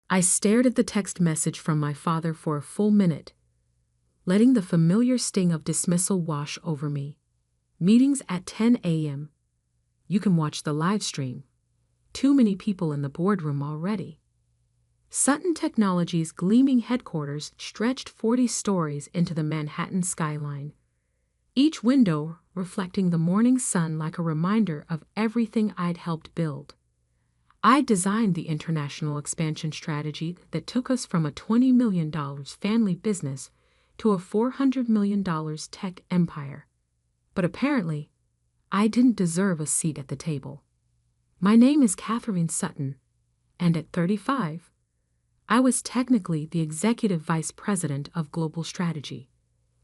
I stared at the text message from my father for a full minute, letting the familiar sting of dismissal wash over me. Meetings at 10 a.m. You can watch the live stream. Too many people in the boardroom already. Sutton Technologies' gleaming headquarters stretched 40 stories into the Manhattan skyline, each window reflecting the morning sun like a reminder of everything I'd helped build. I designed the international expansion strategy that took us from a $20 million family business to a $400 million tech empire. But apparently, I didn't deserve a seat at the table. My name is Catherine Sutton, and at 35, I was technically the executive vice president of global strategy.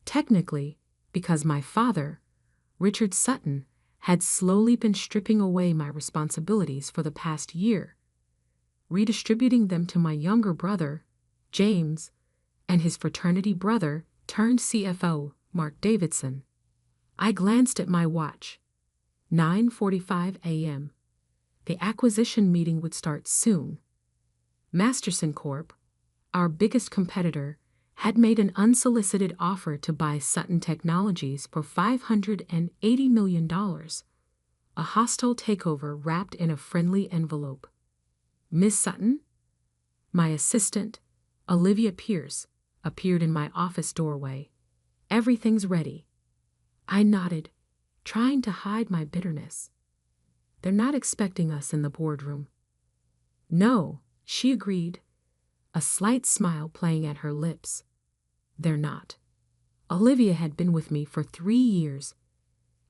Technically, because my father, Richard Sutton, had slowly been stripping away my responsibilities for the past year, redistributing them to my younger brother, James, and his fraternity brother turned CFO, Mark Davidson. I glanced at my watch. 9:45 a.m. The acquisition meeting would start soon. Masterson Corp., our biggest competitor, had made an unsolicited offer to buy Sutton Technologies for $580 million, a hostile takeover wrapped in a friendly envelope. Miss Sutton? My assistant, Olivia Pierce, appeared in my office doorway. Everything's ready. I nodded, trying to hide my bitterness. They're not expecting us in the boardroom. No, she agreed, a slight smile playing at her lips. They're not. Olivia had been with me for 3 years,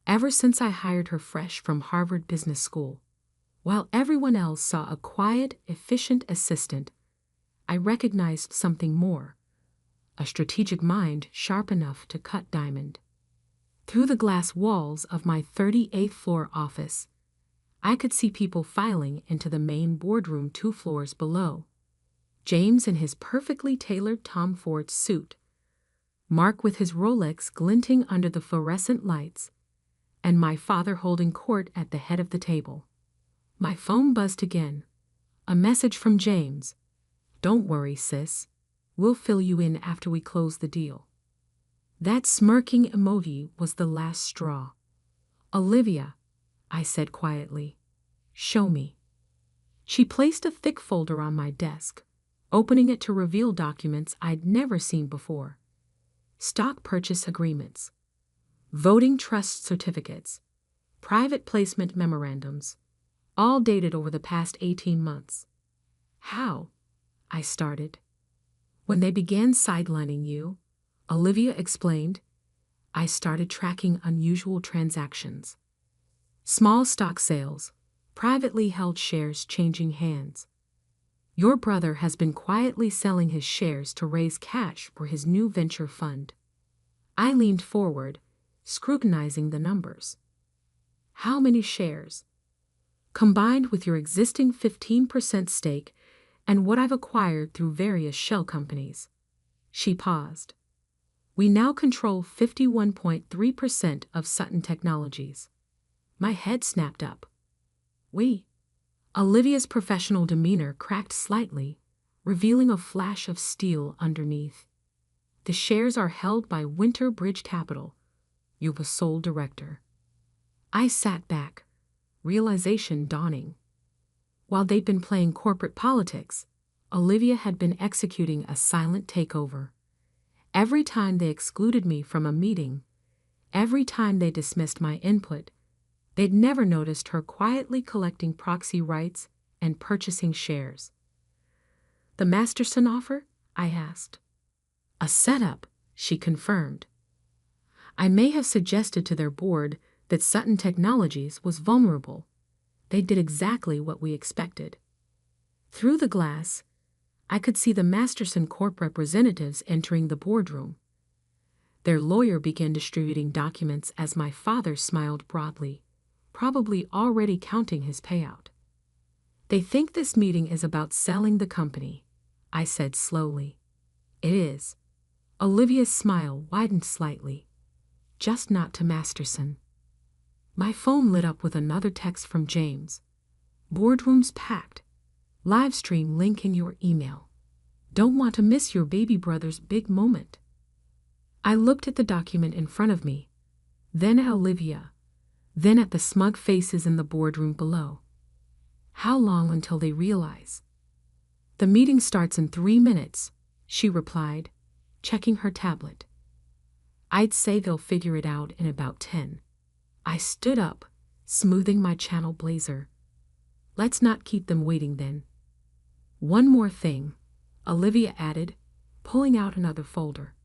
ever since I hired her fresh from Harvard Business School. While everyone else saw a quiet, efficient assistant, I recognized something more, a strategic mind sharp enough to cut diamond. Through the glass walls of my 38th floor office, I could see people filing into the main boardroom 2 floors below. James in his perfectly tailored Tom Ford suit, Mark with his Rolex glinting under the fluorescent lights, and my father holding court at the head of the table. My phone buzzed again. A message from James. Don't worry, sis. We'll fill you in after we close the deal. That smirking emoji was the last straw. Olivia, I said quietly, show me. She placed a thick folder on my desk, opening it to reveal documents I'd never seen before. Stock purchase agreements, voting trust certificates, private placement memorandums, all dated over the past 18 months. How? I started. When they began sidelining you, Olivia explained, I started tracking unusual transactions. Small stock sales, privately held shares changing hands. Your brother has been quietly selling his shares to raise cash for his new venture fund. I leaned forward, scrutinizing the numbers. How many shares? Combined with your existing 15% stake and what I've acquired through various shell companies. She paused. We now control 51.3% of Sutton Technologies. My head snapped up. We? Olivia's professional demeanor cracked slightly, revealing a flash of steel underneath. The shares are held by Winter Bridge Capital. You're the sole director. I sat back, realization dawning. While they'd been playing corporate politics, Olivia had been executing a silent takeover. Every time they excluded me from a meeting, every time they dismissed my input, they'd never noticed her quietly collecting proxy rights and purchasing shares. The Masterson offer? I asked. A setup, she confirmed. I may have suggested to their board that Sutton Technologies was vulnerable. They did exactly what we expected. Through the glass, I could see the Masterson Corp representatives entering the boardroom. Their lawyer began distributing documents as my father smiled broadly, probably already counting his payout. They think this meeting is about selling the company, I said slowly. It is. Olivia's smile widened slightly. Just not to Masterson. My phone lit up with another text from James. Boardroom's packed. Live stream link in your email. Don't want to miss your baby brother's big moment. I looked at the document in front of me, then at Olivia, then at the smug faces in the boardroom below. How long until they realize? The meeting starts in 3 minutes, she replied, checking her tablet. I'd say they'll figure it out in about 10. I stood up, smoothing my channel blazer. Let's not keep them waiting then. One more thing, Olivia added, pulling out another folder.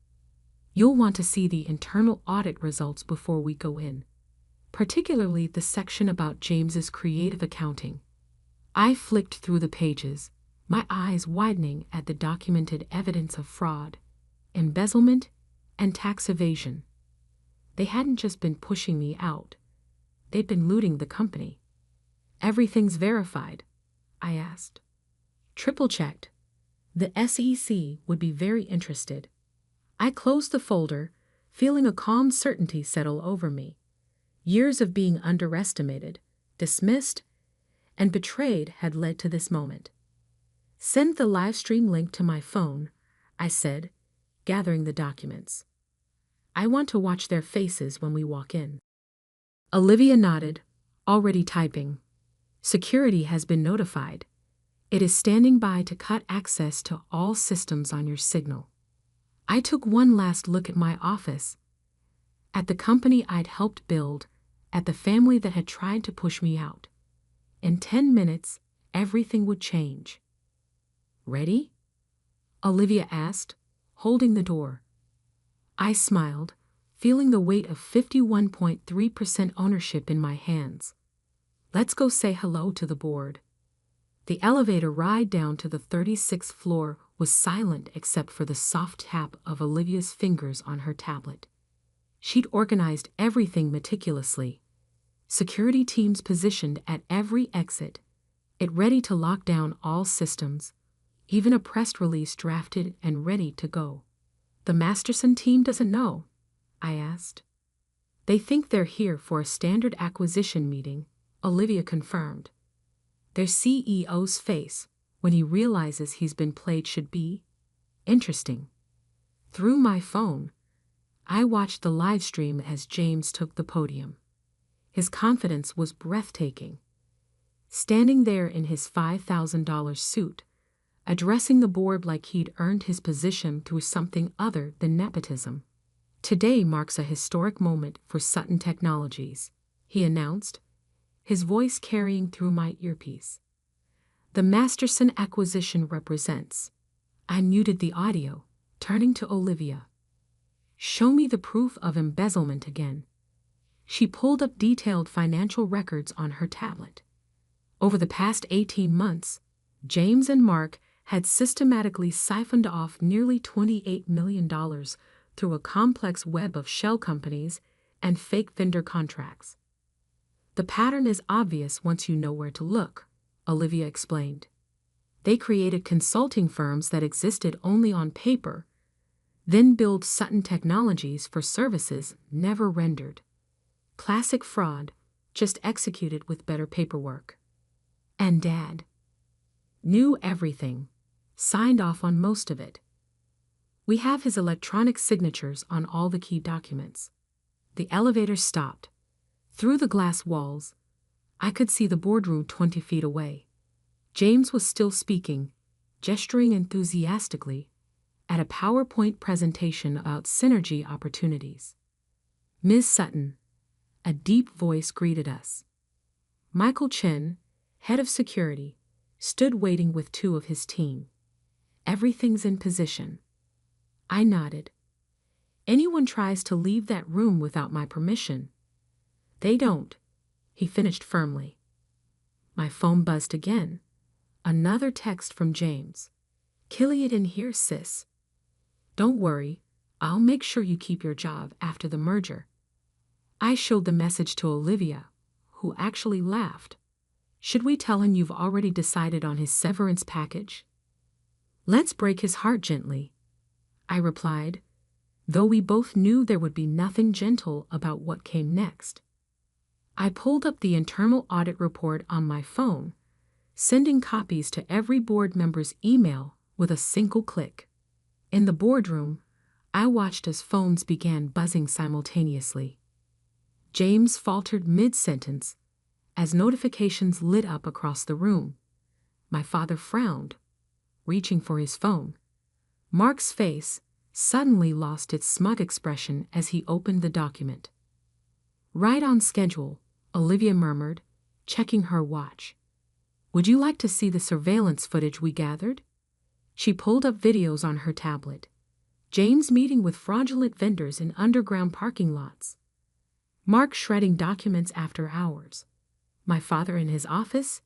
You'll want to see the internal audit results before we go in, particularly the section about James's creative accounting. I flicked through the pages, my eyes widening at the documented evidence of fraud, embezzlement, and tax evasion. They hadn't just been pushing me out. They'd been looting the company. Everything's verified, I asked. Triple-checked. The SEC would be very interested. I closed the folder, feeling a calm certainty settle over me. Years of being underestimated, dismissed, and betrayed had led to this moment. Send the live stream link to my phone, I said, gathering the documents. I want to watch their faces when we walk in. Olivia nodded, already typing. Security has been notified. It is standing by to cut access to all systems on your signal. I took one last look at my office, at the company I'd helped build, at the family that had tried to push me out. In 10 minutes, everything would change. Ready? Olivia asked, holding the door. I smiled, feeling the weight of 51.3% ownership in my hands. Let's go say hello to the board. The elevator ride down to the 36th floor was silent except for the soft tap of Olivia's fingers on her tablet. She'd organized everything meticulously. Security teams positioned at every exit, it ready to lock down all systems, even a press release drafted and ready to go. The Masterson team doesn't know, I asked. They think they're here for a standard acquisition meeting, Olivia confirmed. Their CEO's face, when he realizes he's been played, should be interesting. Through my phone, I watched the live stream as James took the podium. His confidence was breathtaking. Standing there in his $5,000 suit, addressing the board like he'd earned his position through something other than nepotism. Today marks a historic moment for Sutton Technologies, he announced, his voice carrying through my earpiece. The Masterson acquisition represents. I muted the audio, turning to Olivia. Show me the proof of embezzlement again. She pulled up detailed financial records on her tablet. Over the past 18 months, James and Mark had systematically siphoned off nearly $28 million through a complex web of shell companies and fake vendor contracts. The pattern is obvious once you know where to look, Olivia explained. They created consulting firms that existed only on paper, then billed Sutton Technologies for services never rendered. Classic fraud, just executed with better paperwork. And Dad knew everything, signed off on most of it. We have his electronic signatures on all the key documents. The elevator stopped. Through the glass walls, I could see the boardroom 20 feet away. James was still speaking, gesturing enthusiastically, at a PowerPoint presentation about synergy opportunities. Ms. Sutton, a deep voice greeted us. Michael Chen, head of security, stood waiting with 2 of his team. Everything's in position. I nodded. Anyone tries to leave that room without my permission. They don't, he finished firmly. My phone buzzed again. Another text from James. Killian in here, sis. Don't worry, I'll make sure you keep your job after the merger. I showed the message to Olivia, who actually laughed. Should we tell him you've already decided on his severance package? Let's break his heart gently, I replied, though we both knew there would be nothing gentle about what came next. I pulled up the internal audit report on my phone, sending copies to every board member's email with a single click. In the boardroom, I watched as phones began buzzing simultaneously. James faltered mid-sentence as notifications lit up across the room. My father frowned, reaching for his phone. Mark's face suddenly lost its smug expression as he opened the document. "Right on schedule," Olivia murmured, checking her watch. "Would you like to see the surveillance footage we gathered?" She pulled up videos on her tablet. James meeting with fraudulent vendors in underground parking lots. Mark shredding documents after hours. My father in his office,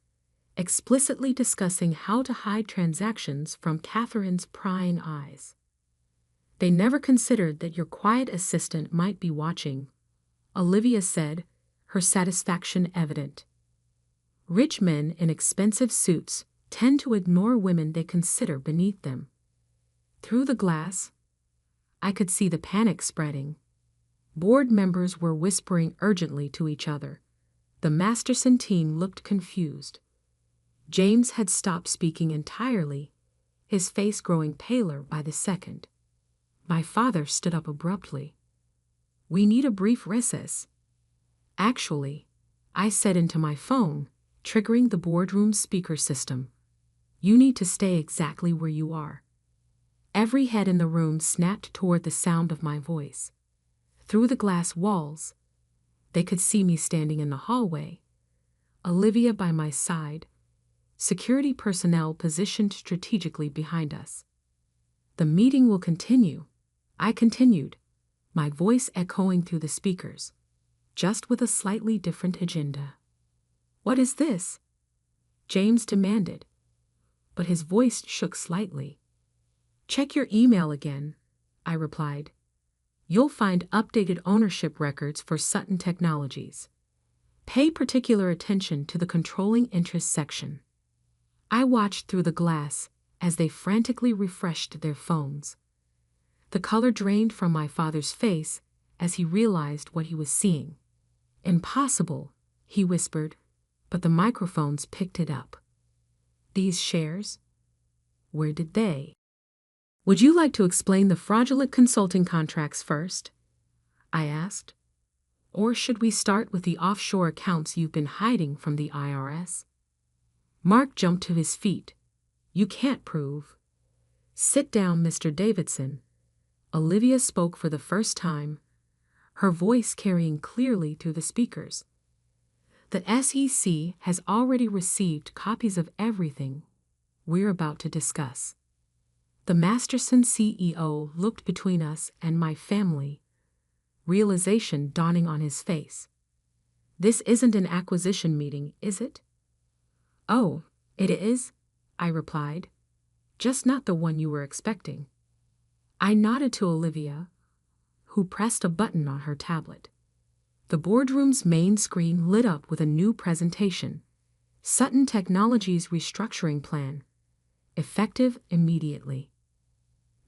explicitly discussing how to hide transactions from Catherine's prying eyes. "They never considered that your quiet assistant might be watching," Olivia said, her satisfaction evident. Rich men in expensive suits tend to ignore women they consider beneath them. Through the glass, I could see the panic spreading. Board members were whispering urgently to each other. The Masterson team looked confused. James had stopped speaking entirely, his face growing paler by the second. My father stood up abruptly. "We need a brief recess." "Actually," I said into my phone, triggering the boardroom speaker system, "you need to stay exactly where you are." Every head in the room snapped toward the sound of my voice. Through the glass walls, they could see me standing in the hallway, Olivia by my side, security personnel positioned strategically behind us. "The meeting will continue," I continued, my voice echoing through the speakers, just with a slightly different agenda. "What is this?" James demanded, but his voice shook slightly. "Check your email again," I replied. "You'll find updated ownership records for Sutton Technologies. Pay particular attention to the controlling interest section." I watched through the glass as they frantically refreshed their phones. The color drained from my father's face as he realized what he was seeing. "Impossible," he whispered, but the microphones picked it up. "These shares? Where did they?" "Would you like to explain the fraudulent consulting contracts first?" I asked. "Or should we start with the offshore accounts you've been hiding from the IRS?" Mark jumped to his feet. "You can't prove." "Sit down, Mr. Davidson." Olivia spoke for the first time, her voice carrying clearly through the speakers. "The SEC has already received copies of everything we're about to discuss." The Masterson CEO looked between us and my family, realization dawning on his face. "This isn't an acquisition meeting, is it?" "Oh, it is," I replied. "Just not the one you were expecting." I nodded to Olivia, who pressed a button on her tablet. The boardroom's main screen lit up with a new presentation, Sutton Technologies Restructuring Plan, effective immediately.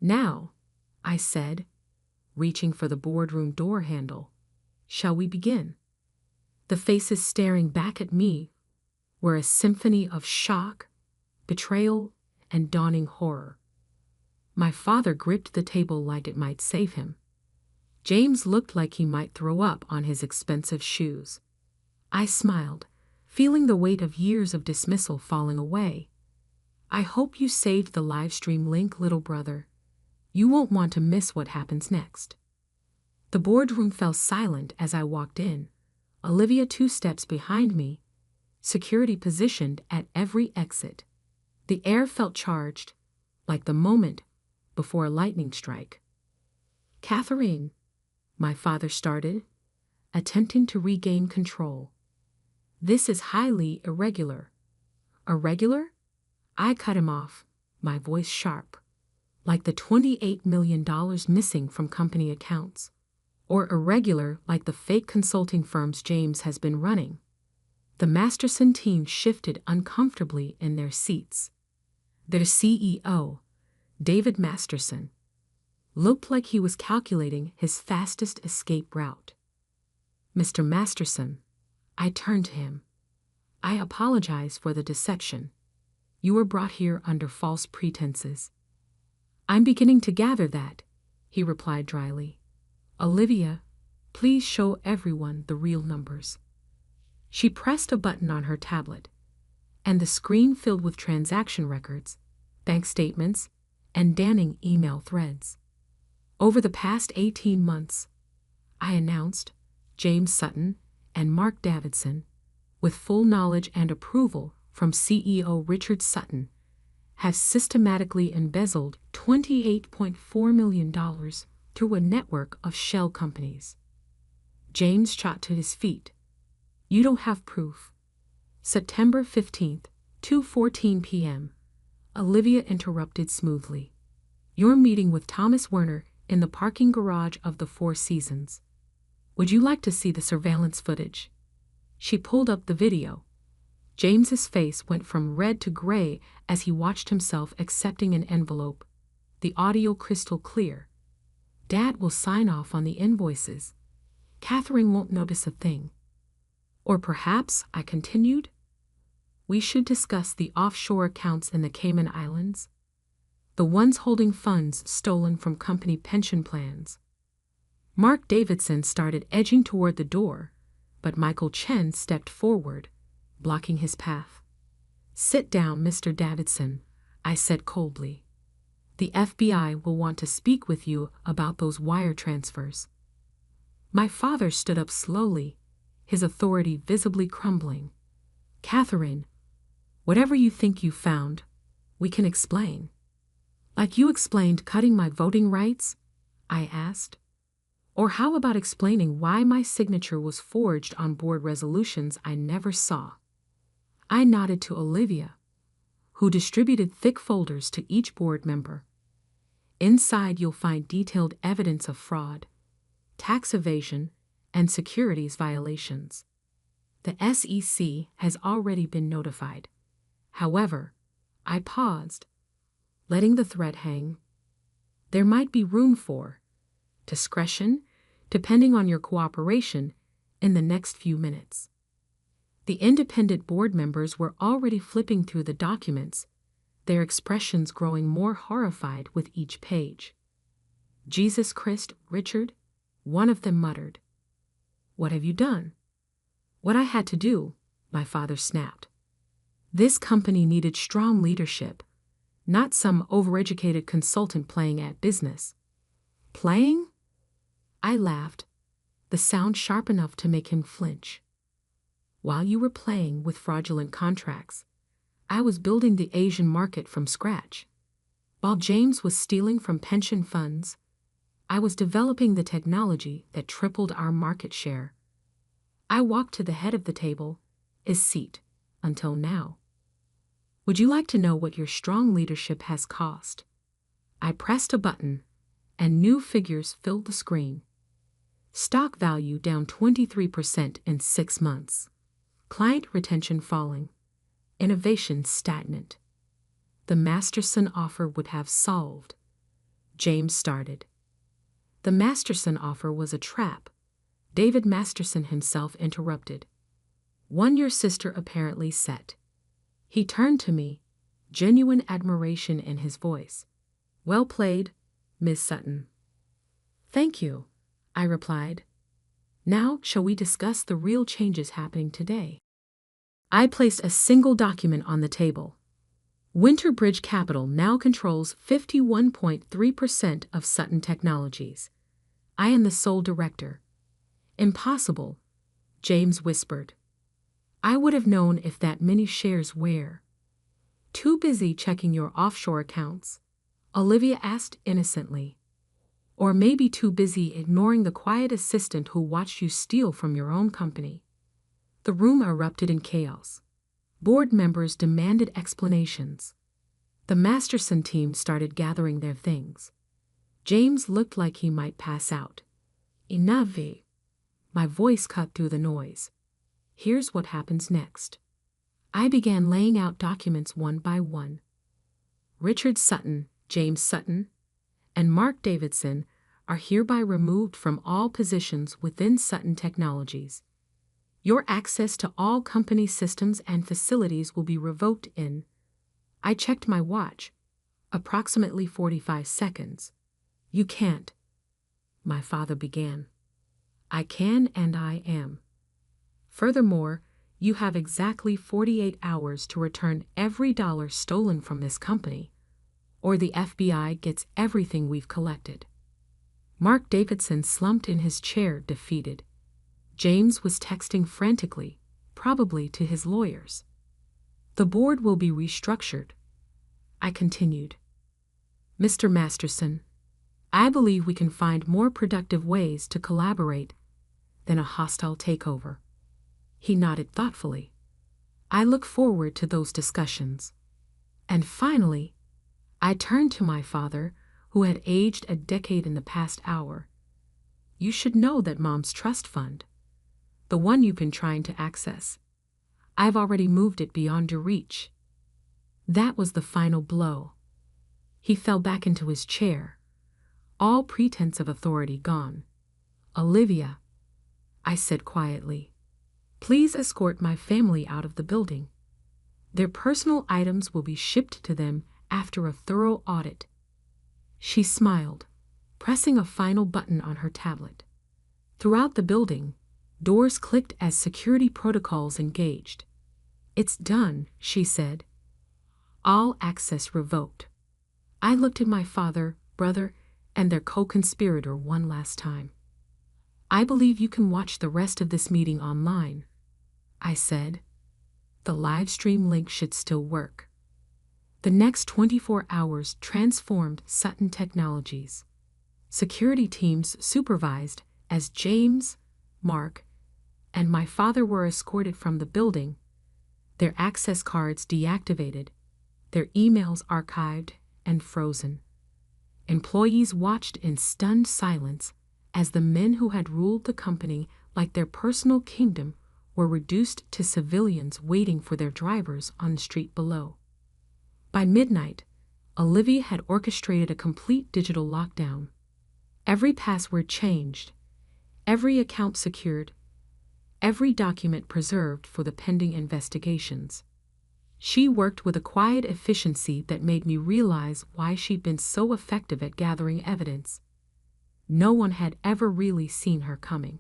"Now," I said, reaching for the boardroom door handle, "shall we begin?" The faces staring back at me were a symphony of shock, betrayal, and dawning horror. My father gripped the table like it might save him. James looked like he might throw up on his expensive shoes. I smiled, feeling the weight of years of dismissal falling away. "I hope you saved the live stream link, little brother. You won't want to miss what happens next." The boardroom fell silent as I walked in, Olivia 2 steps behind me, security positioned at every exit. The air felt charged, like the moment before a lightning strike. "Catherine," my father started, attempting to regain control. "This is highly irregular." "Irregular?" I cut him off, my voice sharp. "Like the $28 million missing from company accounts. Or irregular like the fake consulting firms James has been running." The Masterson team shifted uncomfortably in their seats. Their CEO, David Masterson, looked like he was calculating his fastest escape route. "Mr. Masterson," I turned to him, I apologize for the deception. You were brought here under false pretenses. I'm beginning to gather that, he replied dryly. Olivia, please show everyone the real numbers. She pressed a button on her tablet, and the screen filled with transaction records, bank statements, and damning email threads. Over the past 18 months, I announced, James Sutton and Mark Davidson, with full knowledge and approval from CEO Richard Sutton, have systematically embezzled $28.4 million through a network of shell companies. James shot to his feet. You don't have proof. September 15th, 2:14 p.m. Olivia interrupted smoothly. You're meeting with Thomas Werner in the parking garage of the Four Seasons. Would you like to see the surveillance footage? She pulled up the video. James's face went from red to gray as he watched himself accepting an envelope, the audio crystal clear. Dad will sign off on the invoices. Catherine won't notice a thing. Or perhaps, I continued, we should discuss the offshore accounts in the Cayman Islands, the ones holding funds stolen from company pension plans. Mark Davidson started edging toward the door, but Michael Chen stepped forward, blocking his path. Sit down, Mr. Davidson, I said coldly. The FBI will want to speak with you about those wire transfers. My father stood up slowly, his authority visibly crumbling. Catherine, whatever you think you found, we can explain. Like you explained cutting my voting rights? I asked. Or how about explaining why my signature was forged on board resolutions I never saw? I nodded to Olivia, who distributed thick folders to each board member. Inside you'll find detailed evidence of fraud, tax evasion, and securities violations. The SEC has already been notified. However, I paused, letting the thread hang. There might be room for discretion, depending on your cooperation, in the next few minutes. The independent board members were already flipping through the documents, their expressions growing more horrified with each page. Jesus Christ, Richard, one of them muttered. What have you done? What I had to do, my father snapped. This company needed strong leadership, not some overeducated consultant playing at business. Playing? I laughed, the sound sharp enough to make him flinch. While you were playing with fraudulent contracts, I was building the Asian market from scratch. While James was stealing from pension funds, I was developing the technology that tripled our market share. I walked to the head of the table, his seat, until now. Would you like to know what your strong leadership has cost? I pressed a button, and new figures filled the screen. Stock value down 23% in 6 months. Client retention falling. Innovation stagnant. The Masterson offer would have solved. James started. The Masterson offer was a trap. David Masterson himself interrupted. One your sister apparently set. He turned to me, genuine admiration in his voice. Well played, Miss Sutton. Thank you, I replied. Now shall we discuss the real changes happening today? I placed a single document on the table. Winterbridge Capital now controls 51.3% of Sutton Technologies. I am the sole director. Impossible, James whispered. I would have known if that many shares were. Too busy checking your offshore accounts, Olivia asked innocently. Or maybe too busy ignoring the quiet assistant who watched you steal from your own company. The room erupted in chaos. Board members demanded explanations. The Masterson team started gathering their things. James looked like he might pass out. Enough. My voice cut through the noise. Here's what happens next. I began laying out documents one by one. Richard Sutton, James Sutton, and Mark Davidson are hereby removed from all positions within Sutton Technologies. Your access to all company systems and facilities will be revoked in. I checked my watch. Approximately 45 seconds. You can't. My father began. I can and I am. Furthermore, you have exactly 48 hours to return every dollar stolen from this company, or the FBI gets everything we've collected. Mark Davidson slumped in his chair, defeated. James was texting frantically, probably to his lawyers. The board will be restructured. I continued. Mr. Masterson, I believe we can find more productive ways to collaborate than a hostile takeover. He nodded thoughtfully. I look forward to those discussions. And finally, I turned to my father, who had aged a decade in the past hour. You should know that Mom's trust fund, the one you've been trying to access, I've already moved it beyond your reach. That was the final blow. He fell back into his chair, all pretense of authority gone. Olivia, I said quietly, please escort my family out of the building. Their personal items will be shipped to them after a thorough audit. She smiled, pressing a final button on her tablet. Throughout the building, doors clicked as security protocols engaged. It's done, she said. All access revoked. I looked at my father, brother, and their co-conspirator one last time. I believe you can watch the rest of this meeting online, I said. The live stream link should still work. The next 24 hours transformed Sutton Technologies. Security teams supervised as James, Mark, and my father were escorted from the building, their access cards deactivated, their emails archived and frozen. Employees watched in stunned silence as the men who had ruled the company like their personal kingdom were reduced to civilians waiting for their drivers on the street below. By midnight, Olivia had orchestrated a complete digital lockdown. Every password changed, every account secured, every document preserved for the pending investigations. She worked with a quiet efficiency that made me realize why she'd been so effective at gathering evidence. No one had ever really seen her coming.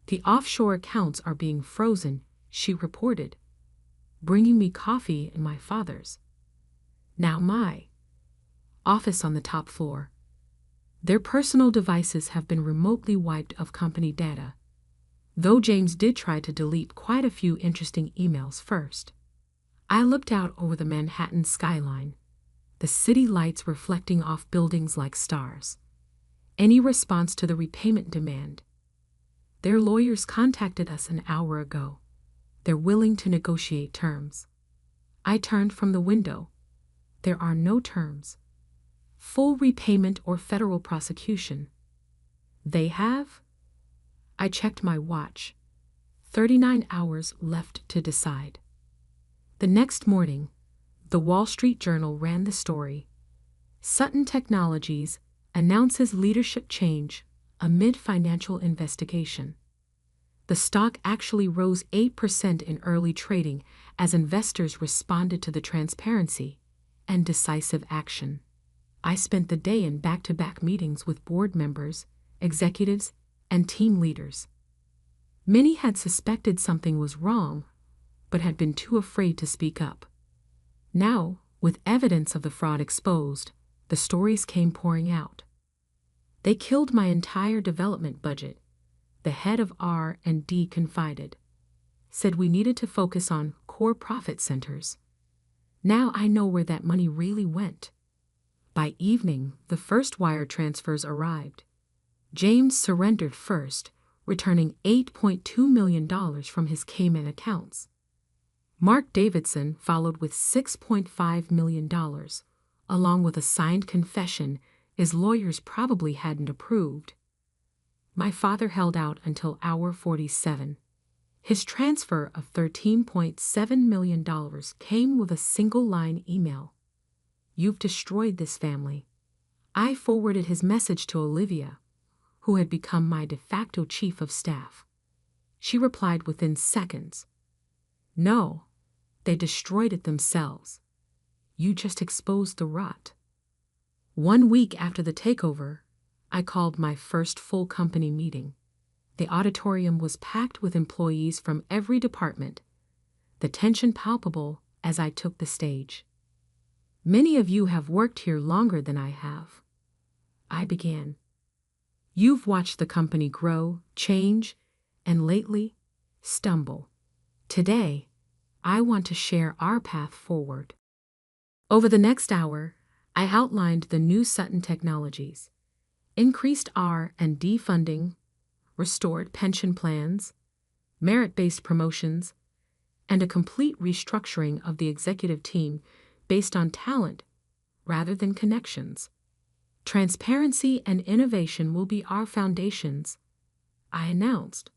The offshore accounts are being frozen, she reported, bringing me coffee and my father's. Now my office on the top floor. Their personal devices have been remotely wiped of company data, though James did try to delete quite a few interesting emails first. I looked out over the Manhattan skyline, the city lights reflecting off buildings like stars. Any response to the repayment demand? Their lawyers contacted us an hour ago. They're willing to negotiate terms. I turned from the window. There are no terms. Full repayment or federal prosecution. They have? I checked my watch. 39 hours left to decide. The next morning, the Wall Street Journal ran the story. Sutton Technologies announces leadership change amid financial investigation. The stock actually rose 8% in early trading as investors responded to the transparency and decisive action. I spent the day in back-to-back meetings with board members, executives, and team leaders. Many had suspected something was wrong, but had been too afraid to speak up. Now, with evidence of the fraud exposed, the stories came pouring out. They killed my entire development budget, the head of R&D confided. Said we needed to focus on core profit centers. Now I know where that money really went. By evening, the first wire transfers arrived. James surrendered first, returning $8.2 million from his Cayman accounts. Mark Davidson followed with $6.5 million, along with a signed confession his lawyers probably hadn't approved. My father held out until hour 47. His transfer of $13.7 million came with a single-line email. You've destroyed this family. I forwarded his message to Olivia, who had become my de facto chief of staff. She replied within seconds. No, they destroyed it themselves. You just exposed the rot. 1 week after the takeover, I called my first full company meeting. The auditorium was packed with employees from every department, the tension palpable as I took the stage. Many of you have worked here longer than I have. I began. You've watched the company grow, change, and lately, stumble. Today, I want to share our path forward. Over the next hour, I outlined the new Sutton technologies, increased R&D funding, restored pension plans, merit-based promotions, and a complete restructuring of the executive team based on talent rather than connections. Transparency and innovation will be our foundations, I announced.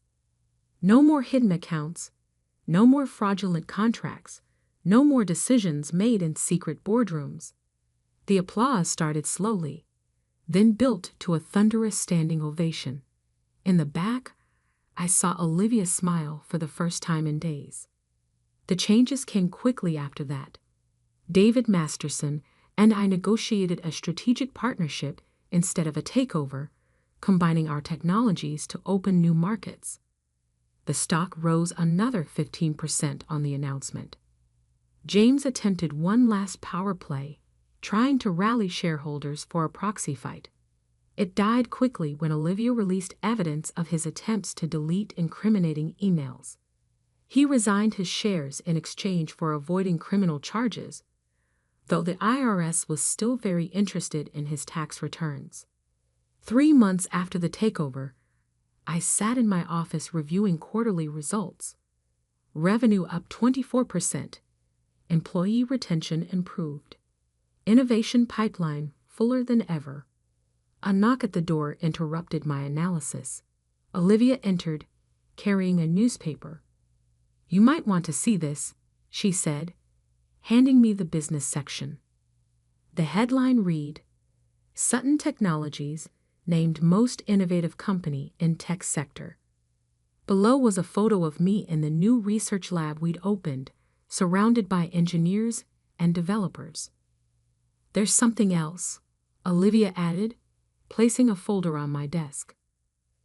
No more hidden accounts, no more fraudulent contracts, no more decisions made in secret boardrooms. The applause started slowly, then built to a thunderous standing ovation. In the back, I saw Olivia smile for the first time in days. The changes came quickly after that. David Masterson and I negotiated a strategic partnership instead of a takeover, combining our technologies to open new markets. The stock rose another 15% on the announcement. James attempted one last power play, trying to rally shareholders for a proxy fight. It died quickly when Olivia released evidence of his attempts to delete incriminating emails. He resigned his shares in exchange for avoiding criminal charges, though the IRS was still very interested in his tax returns. 3 months after the takeover, I sat in my office reviewing quarterly results. Revenue up 24%. Employee retention improved. Innovation pipeline fuller than ever. A knock at the door interrupted my analysis. Olivia entered, carrying a newspaper. You might want to see this, she said, handing me the business section. The headline read, Sutton Technologies named most innovative company in tech sector. Below was a photo of me in the new research lab we'd opened, surrounded by engineers and developers. There's something else, Olivia added, placing a folder on my desk.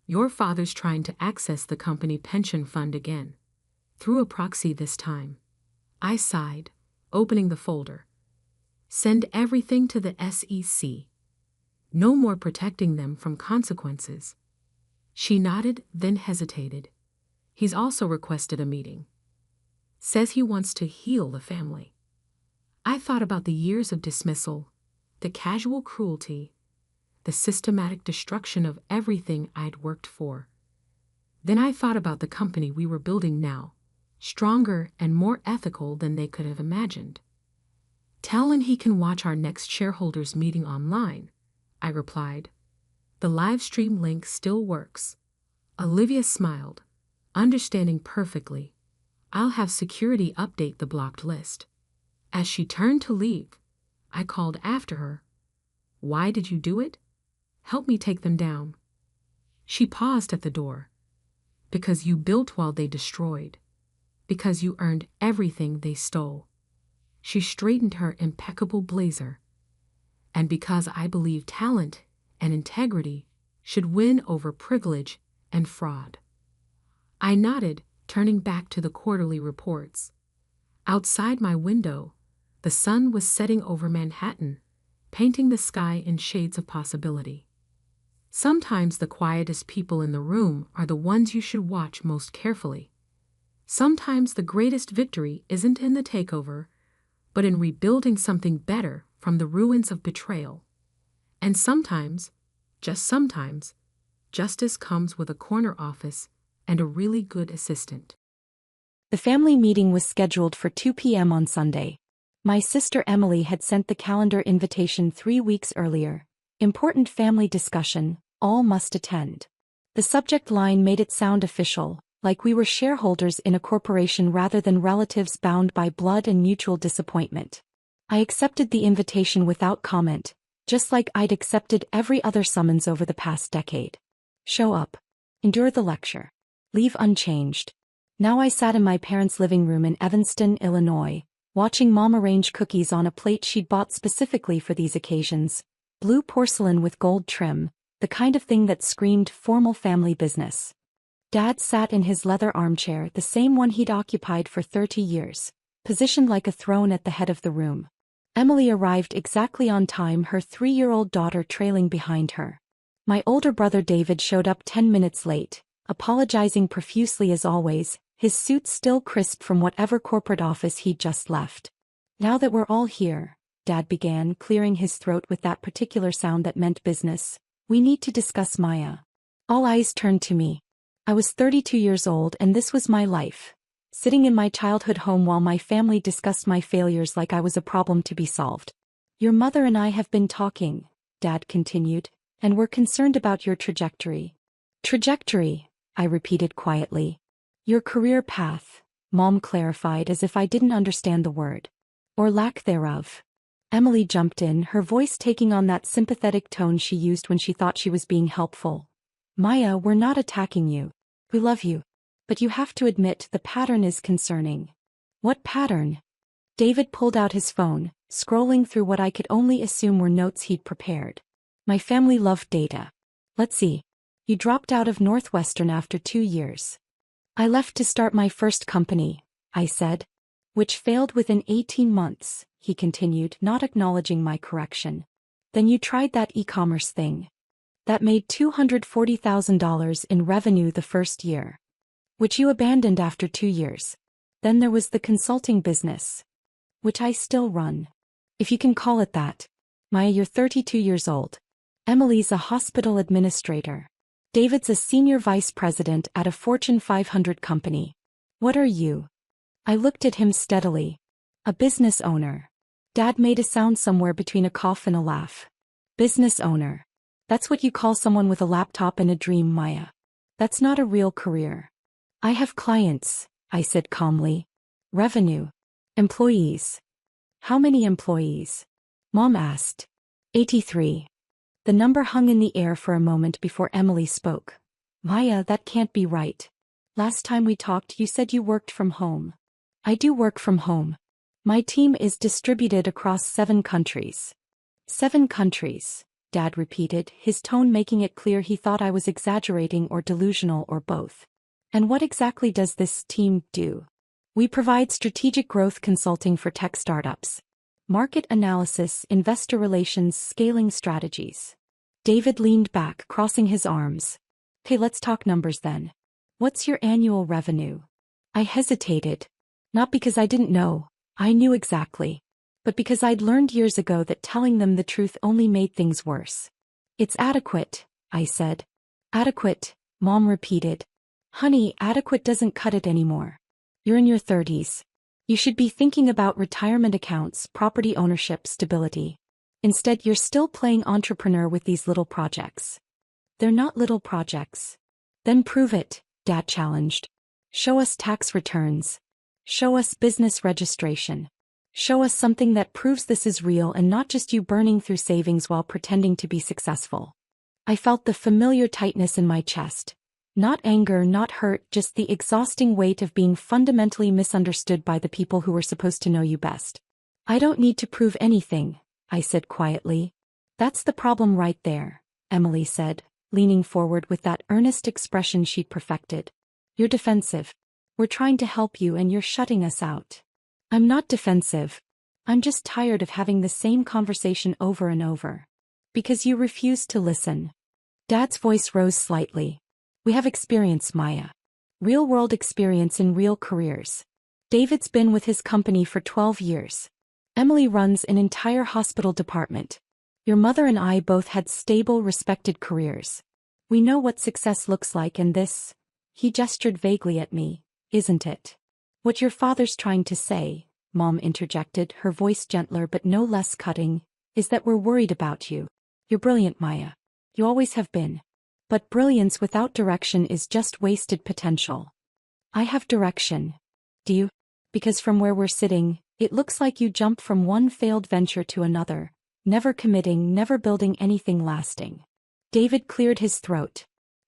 Your father's trying to access the company pension fund again, through a proxy this time. I sighed, opening the folder. Send everything to the SEC. No more protecting them from consequences. She nodded, then hesitated. He's also requested a meeting. Says he wants to heal the family. I thought about the years of dismissal, the casual cruelty, the systematic destruction of everything I'd worked for. Then I thought about the company we were building now, stronger and more ethical than they could have imagined. Tell him he can watch our next shareholders meeting online, I replied. The live stream link still works. Olivia smiled, understanding perfectly. I'll have security update the blocked list. As she turned to leave, I called after her. Why did you do it? Help me take them down. She paused at the door. Because you built while they destroyed. Because you earned everything they stole. She straightened her impeccable blazer. And because I believe talent and integrity should win over privilege and fraud. I nodded, turning back to the quarterly reports. Outside my window, the sun was setting over Manhattan, painting the sky in shades of possibility. Sometimes the quietest people in the room are the ones you should watch most carefully. Sometimes the greatest victory isn't in the takeover, but in rebuilding something better from the ruins of betrayal. And sometimes, just sometimes, justice comes with a corner office and a really good assistant. The family meeting was scheduled for 2 p.m. on Sunday. My sister Emily had sent the calendar invitation 3 weeks earlier. Important family discussion, all must attend. The subject line made it sound official, like we were shareholders in a corporation rather than relatives bound by blood and mutual disappointment. I accepted the invitation without comment, just like I'd accepted every other summons over the past decade. Show up. Endure the lecture. Leave unchanged. Now I sat in my parents' living room in Evanston, Illinois, watching Mom arrange cookies on a plate she'd bought specifically for these occasions. Blue porcelain with gold trim, the kind of thing that screamed formal family business. Dad sat in his leather armchair, the same one he'd occupied for 30 years, positioned like a throne at the head of the room. Emily arrived exactly on time, her 3-year-old daughter trailing behind her. My older brother David showed up 10 minutes late, apologizing profusely as always, his suit still crisp from whatever corporate office he'd just left. Now that we're all here, Dad began, clearing his throat with that particular sound that meant business, we need to discuss Maya. All eyes turned to me. I was 32 years old and this was my life. Sitting in my childhood home while my family discussed my failures like I was a problem to be solved. Your mother and I have been talking, Dad continued, and we're concerned about your trajectory. Trajectory, I repeated quietly. Your career path, Mom clarified as if I didn't understand the word. Or lack thereof. Emily jumped in, her voice taking on that sympathetic tone she used when she thought she was being helpful. Maya, we're not attacking you. We love you. But you have to admit the pattern is concerning. What pattern? David pulled out his phone, scrolling through what I could only assume were notes he'd prepared. My family loved data. Let's see. You dropped out of Northwestern after 2 years. I left to start my first company, I said. Which failed within 18 months, he continued, not acknowledging my correction. Then you tried that e-commerce thing. That made $240,000 in revenue the first year. Which you abandoned after 2 years. Then there was the consulting business. Which I still run. If you can call it that. Maya, you're 32 years old. Emily's a hospital administrator. David's a senior vice president at a Fortune 500 company. What are you? I looked at him steadily. A business owner. Dad made a sound somewhere between a cough and a laugh. Business owner. That's what you call someone with a laptop and a dream, Maya. That's not a real career. I have clients, I said calmly. Revenue. Employees. How many employees? Mom asked. 83. The number hung in the air for a moment before Emily spoke. Maya, that can't be right. Last time we talked you said you worked from home. I do work from home. My team is distributed across 7 countries. 7 countries, Dad repeated, his tone making it clear he thought I was exaggerating or delusional or both. And what exactly does this team do? We provide strategic growth consulting for tech startups. Market analysis, investor relations, scaling strategies. David leaned back, crossing his arms. Okay, let's talk numbers then. What's your annual revenue? I hesitated. Not because I didn't know, I knew exactly. But because I'd learned years ago that telling them the truth only made things worse. It's adequate, I said. Adequate, Mom repeated. Honey, adequate doesn't cut it anymore. You're in your 30s. You should be thinking about retirement accounts, property ownership, stability. Instead, you're still playing entrepreneur with these little projects. They're not little projects. Then prove it, Dad challenged. Show us tax returns. Show us business registration. Show us something that proves this is real and not just you burning through savings while pretending to be successful. I felt the familiar tightness in my chest. Not anger, not hurt, just the exhausting weight of being fundamentally misunderstood by the people who were supposed to know you best. I don't need to prove anything, I said quietly. That's the problem right there, Emily said, leaning forward with that earnest expression she'd perfected. You're defensive. We're trying to help you and you're shutting us out. I'm not defensive. I'm just tired of having the same conversation over and over. Because you refuse to listen. Dad's voice rose slightly. We have experience, Maya. Real-world experience in real careers. David's been with his company for 12 years. Emily runs an entire hospital department. Your mother and I both had stable, respected careers. We know what success looks like and this, he gestured vaguely at me, isn't it? What your father's trying to say, Mom interjected, her voice gentler but no less cutting, is that we're worried about you. You're brilliant, Maya. You always have been. But brilliance without direction is just wasted potential. I have direction. Do you? Because from where we're sitting, it looks like you jump from one failed venture to another, never committing, never building anything lasting. David cleared his throat.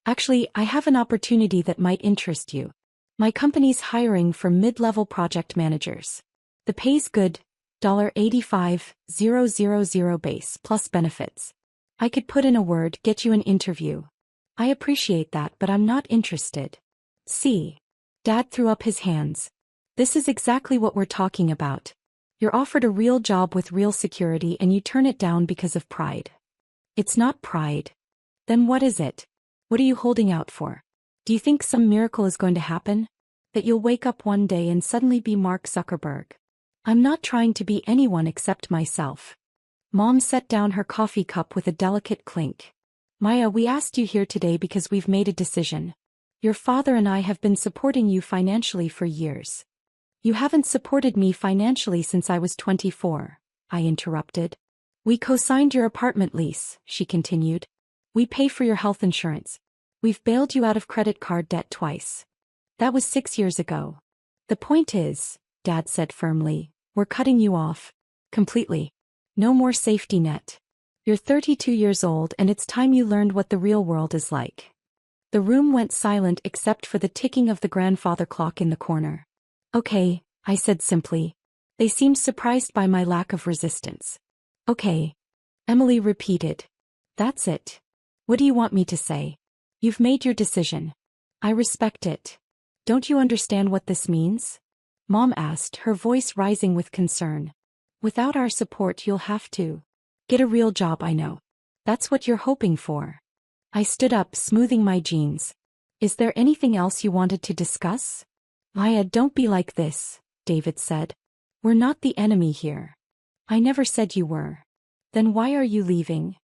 Actually, I have an opportunity that might interest you. My company's hiring for mid-level project managers. The pay's good, $85,000 base plus benefits. I could put in a word, get you an interview. I appreciate that, but I'm not interested. See? Dad threw up his hands. This is exactly what we're talking about. You're offered a real job with real security and you turn it down because of pride. It's not pride. Then what is it? What are you holding out for? Do you think some miracle is going to happen? That you'll wake up one day and suddenly be Mark Zuckerberg? I'm not trying to be anyone except myself. Mom set down her coffee cup with a delicate clink. Maya, we asked you here today because we've made a decision. Your father and I have been supporting you financially for years. You haven't supported me financially since I was 24, I interrupted. We co-signed your apartment lease, she continued. We pay for your health insurance. We've bailed you out of credit card debt twice. That was 6 years ago. The point is, Dad said firmly, we're cutting you off. Completely. No more safety net. You're 32 years old and it's time you learned what the real world is like. The room went silent except for the ticking of the grandfather clock in the corner. Okay, I said simply. They seemed surprised by my lack of resistance. Okay. Emily repeated. That's it. What do you want me to say? You've made your decision. I respect it. Don't you understand what this means? Mom asked, her voice rising with concern. Without our support you'll have to get a real job, I know. That's what you're hoping for. I stood up, smoothing my jeans. Is there anything else you wanted to discuss? Maya, don't be like this, David said. We're not the enemy here. I never said you were. Then why are you leaving?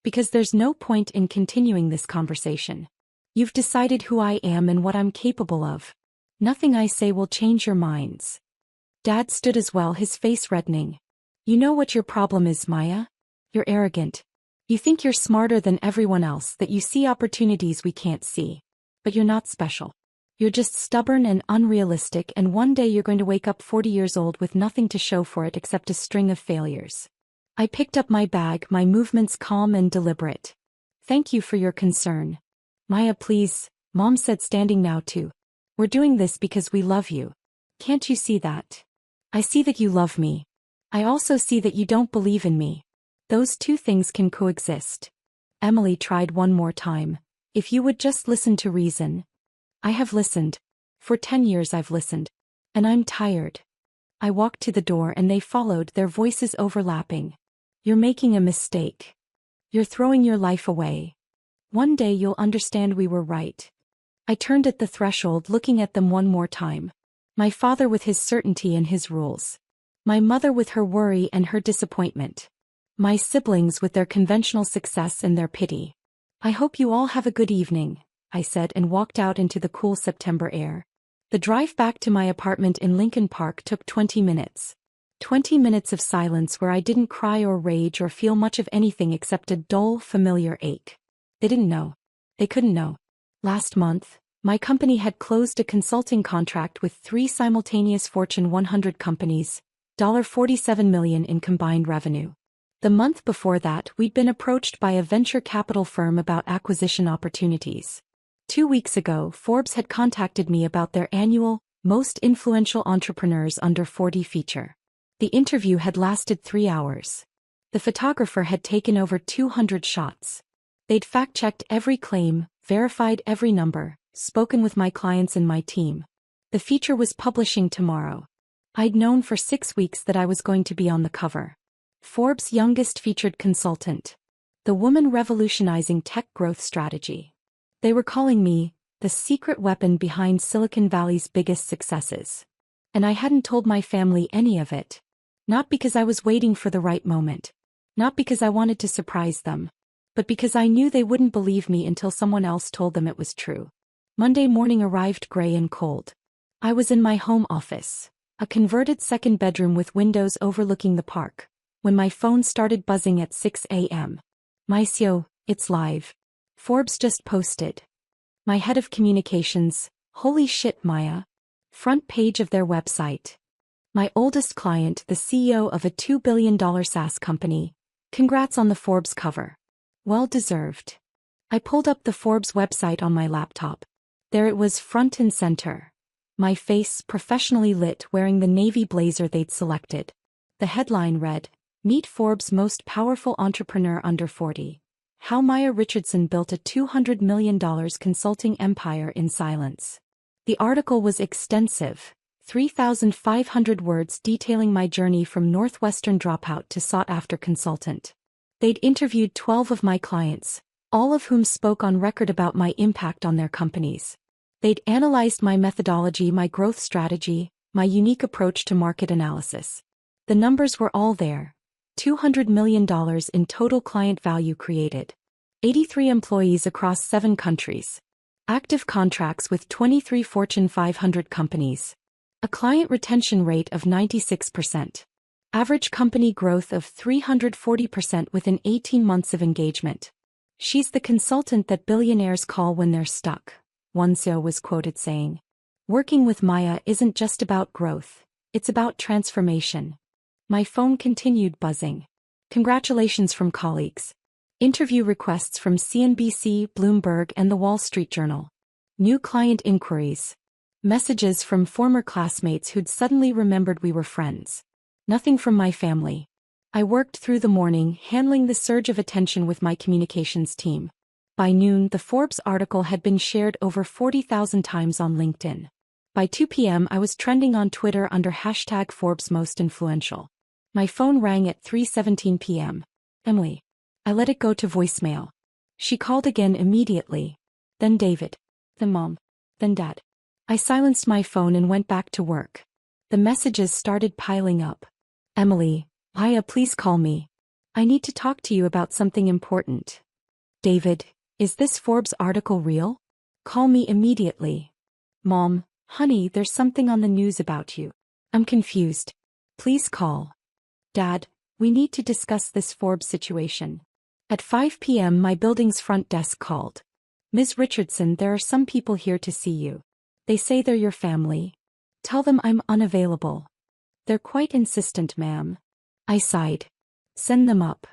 Because there's no point in continuing this conversation. You've decided who I am and what I'm capable of. Nothing I say will change your minds. Dad stood as well, his face reddening. You know what your problem is, Maya? You're arrogant. You think you're smarter than everyone else, that you see opportunities we can't see. But you're not special. You're just stubborn and unrealistic, and one day you're going to wake up 40 years old with nothing to show for it except a string of failures. I picked up my bag, my movements calm and deliberate. Thank you for your concern. Maya, please, Mom said, standing now too. We're doing this because we love you. Can't you see that? I see that you love me. I also see that you don't believe in me. Those two things can coexist. Emily tried one more time. If you would just listen to reason. I have listened. For 10 years I've listened. And I'm tired. I walked to the door and they followed, their voices overlapping. You're making a mistake. You're throwing your life away. One day you'll understand we were right. I turned at the threshold, looking at them one more time. My father with his certainty and his rules. My mother with her worry and her disappointment. My siblings with their conventional success and their pity. I hope you all have a good evening, I said, and walked out into the cool September air. The drive back to my apartment in Lincoln Park took 20 minutes. 20 minutes of silence where I didn't cry or rage or feel much of anything except a dull, familiar ache. They didn't know. They couldn't know. Last month, my company had closed a consulting contract with 3 simultaneous Fortune 100 companies, $47 million in combined revenue. The month before that, we'd been approached by a venture capital firm about acquisition opportunities. 2 weeks ago, Forbes had contacted me about their annual Most Influential Entrepreneurs Under 40 feature. The interview had lasted 3 hours. The photographer had taken over 200 shots. They'd fact-checked every claim, verified every number, spoken with my clients and my team. The feature was publishing tomorrow. I'd known for 6 weeks that I was going to be on the cover. Forbes' youngest featured consultant. The woman revolutionizing tech growth strategy. They were calling me the secret weapon behind Silicon Valley's biggest successes. And I hadn't told my family any of it. Not because I was waiting for the right moment. Not because I wanted to surprise them. But because I knew they wouldn't believe me until someone else told them it was true. Monday morning arrived gray and cold. I was in my home office, a converted second bedroom with windows overlooking the park, when my phone started buzzing at 6 a.m. Maicio, it's live. Forbes just posted. My head of communications, holy shit, Maya. Front page of their website. My oldest client, the CEO of a $2 billion SaaS company. Congrats on the Forbes cover. Well deserved. I pulled up the Forbes website on my laptop. There it was, front and center. My face, professionally lit, wearing the navy blazer they'd selected. The headline read, "Meet Forbes' Most Powerful Entrepreneur Under 40. How Maya Richardson Built a $200 million Consulting Empire in Silence." The article was extensive, 3,500 words detailing my journey from Northwestern dropout to sought-after consultant. They'd interviewed 12 of my clients, all of whom spoke on record about my impact on their companies. They'd analyzed my methodology, my growth strategy, my unique approach to market analysis. The numbers were all there. $200 million in total client value created. 83 employees across 7 countries. Active contracts with 23 Fortune 500 companies. A client retention rate of 96%. Average company growth of 340% within 18 months of engagement. She's the consultant that billionaires call when they're stuck, one CEO was quoted saying. Working with Maya isn't just about growth, it's about transformation. My phone continued buzzing. Congratulations from colleagues. Interview requests from CNBC, Bloomberg, and The Wall Street Journal. New client inquiries. Messages from former classmates who'd suddenly remembered we were friends. Nothing from my family. I worked through the morning, handling the surge of attention with my communications team. By noon, the Forbes article had been shared over 40,000 times on LinkedIn. By 2 p.m., I was trending on Twitter under hashtag Forbes Most Influential. My phone rang at 3:17 p.m. Emily. I let it go to voicemail. She called again immediately. Then David. Then Mom. Then Dad. I silenced my phone and went back to work. The messages started piling up. Emily, Maya, please call me. I need to talk to you about something important. David, is this Forbes article real? Call me immediately. Mom, honey, there's something on the news about you. I'm confused. Please call. Dad, we need to discuss this Forbes situation. At 5 p.m. my building's front desk called. Ms. Richardson, there are some people here to see you. They say they're your family. Tell them I'm unavailable. They're quite insistent, ma'am. I sighed. Send them up.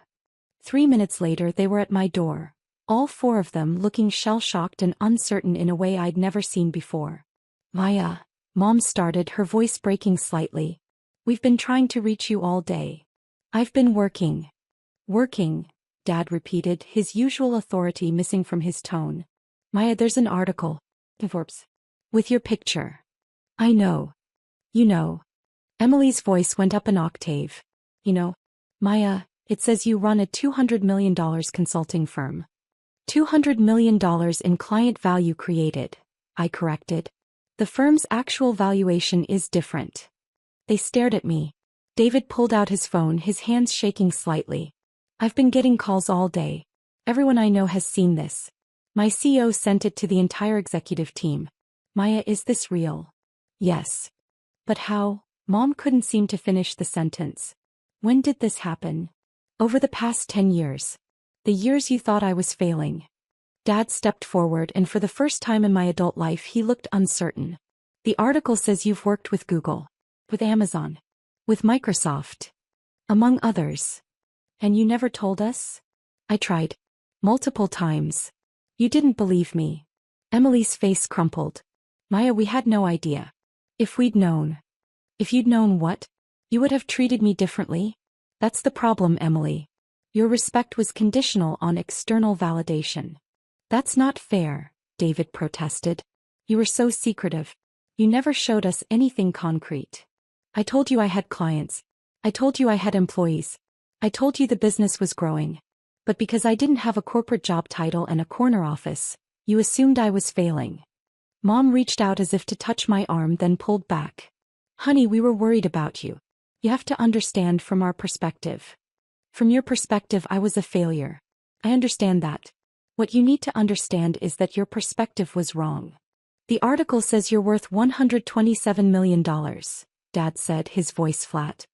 3 minutes later they were at my door, all 4 of them looking shell-shocked and uncertain in a way I'd never seen before. Maya, Mom started, her voice breaking slightly. We've been trying to reach you all day. I've been working. Working, Dad repeated, his usual authority missing from his tone. Maya, there's an article. Forbes. With your picture. I know. You know. Emily's voice went up an octave. You know, Maya, it says you run a $200 million consulting firm. $200 million in client value created, I corrected. The firm's actual valuation is different. They stared at me. David pulled out his phone, his hands shaking slightly. I've been getting calls all day. Everyone I know has seen this. My CEO sent it to the entire executive team. Maya, is this real? Yes. But how? Mom couldn't seem to finish the sentence. When did this happen? Over the past 10 years. The years you thought I was failing. Dad stepped forward, and for the first time in my adult life he looked uncertain. The article says you've worked with Google. With Amazon. With Microsoft. Among others. And you never told us? I tried. Multiple times. You didn't believe me. Emily's face crumpled. Maya, we had no idea. If we'd known. If you'd known what? You would have treated me differently? That's the problem, Emily. Your respect was conditional on external validation. That's not fair, David protested. You were so secretive. You never showed us anything concrete. I told you I had clients. I told you I had employees. I told you the business was growing. But because I didn't have a corporate job title and a corner office, you assumed I was failing. Mom reached out as if to touch my arm, then pulled back. Honey, we were worried about you. You have to understand from our perspective. From your perspective, I was a failure. I understand that. What you need to understand is that your perspective was wrong. The article says you're worth $127 million, Dad said, his voice flat.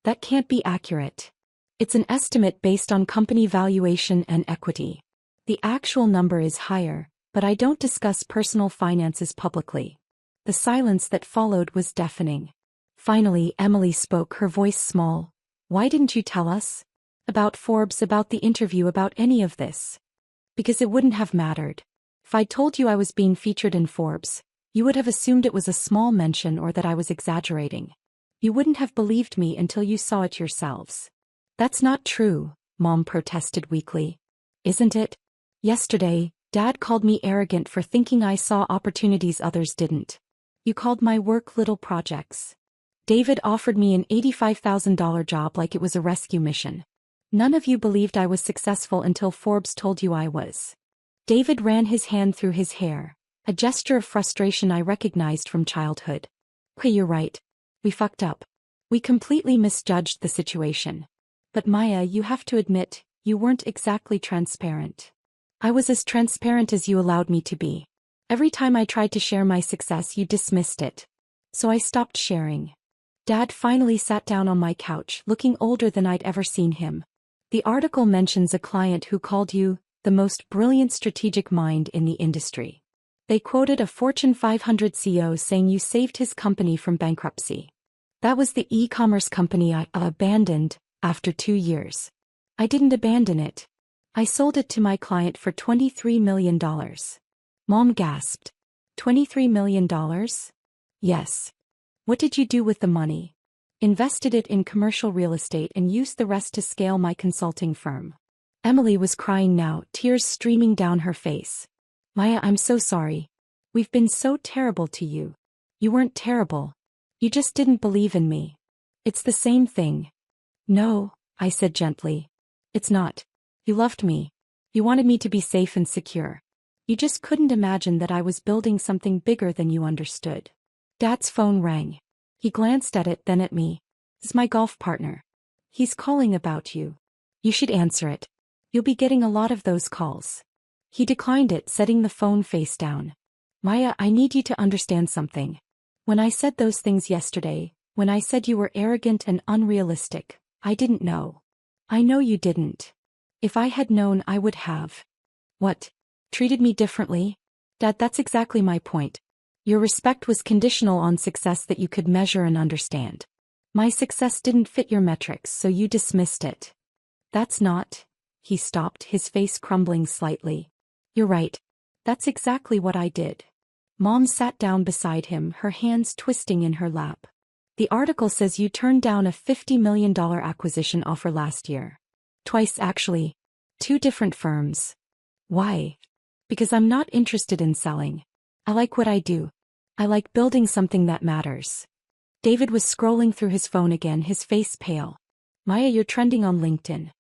That can't be accurate. It's an estimate based on company valuation and equity. The actual number is higher, but I don't discuss personal finances publicly. The silence that followed was deafening. Finally, Emily spoke, her voice small. Why didn't you tell us? About Forbes, about the interview, about any of this? Because it wouldn't have mattered. If I told you I was being featured in Forbes, you would have assumed it was a small mention or that I was exaggerating. You wouldn't have believed me until you saw it yourselves. That's not true, Mom protested weakly. Isn't it? Yesterday, Dad called me arrogant for thinking I saw opportunities others didn't. You called my work little projects. David offered me an $85,000 job like it was a rescue mission. None of you believed I was successful until Forbes told you I was. David ran his hand through his hair, a gesture of frustration I recognized from childhood. Okay, you're right. We fucked up. We completely misjudged the situation. But Maya, you have to admit, you weren't exactly transparent. I was as transparent as you allowed me to be. Every time I tried to share my success, you dismissed it. So I stopped sharing. Dad finally sat down on my couch, looking older than I'd ever seen him. The article mentions a client who called you the most brilliant strategic mind in the industry. They quoted a Fortune 500 CEO saying you saved his company from bankruptcy. That was the e-commerce company I abandoned after 2 years. I didn't abandon it. I sold it to my client for $23 million. Mom gasped. $23 million? Yes. What did you do with the money? Invested it in commercial real estate and used the rest to scale my consulting firm. Emily was crying now, tears streaming down her face. Maya, I'm so sorry. We've been so terrible to you. You weren't terrible. You just didn't believe in me. It's the same thing. No, I said gently. It's not. You loved me. You wanted me to be safe and secure. You just couldn't imagine that I was building something bigger than you understood. Dad's phone rang. He glanced at it, then at me. It's my golf partner. He's calling about you. You should answer it. You'll be getting a lot of those calls. He declined it, setting the phone face down. Maya, I need you to understand something. When I said those things yesterday, when I said you were arrogant and unrealistic, I didn't know. I know you didn't. If I had known, I would have. What? Treated me differently? Dad, that's exactly my point. Your respect was conditional on success that you could measure and understand. My success didn't fit your metrics, so you dismissed it. That's not. He stopped, his face crumbling slightly. You're right. That's exactly what I did. Mom sat down beside him, her hands twisting in her lap. The article says you turned down a $50 million acquisition offer last year. Twice actually. 2 different firms. Why? Because I'm not interested in selling. I like what I do. I like building something that matters. David was scrolling through his phone again, his face pale. Maya, you're trending on LinkedIn.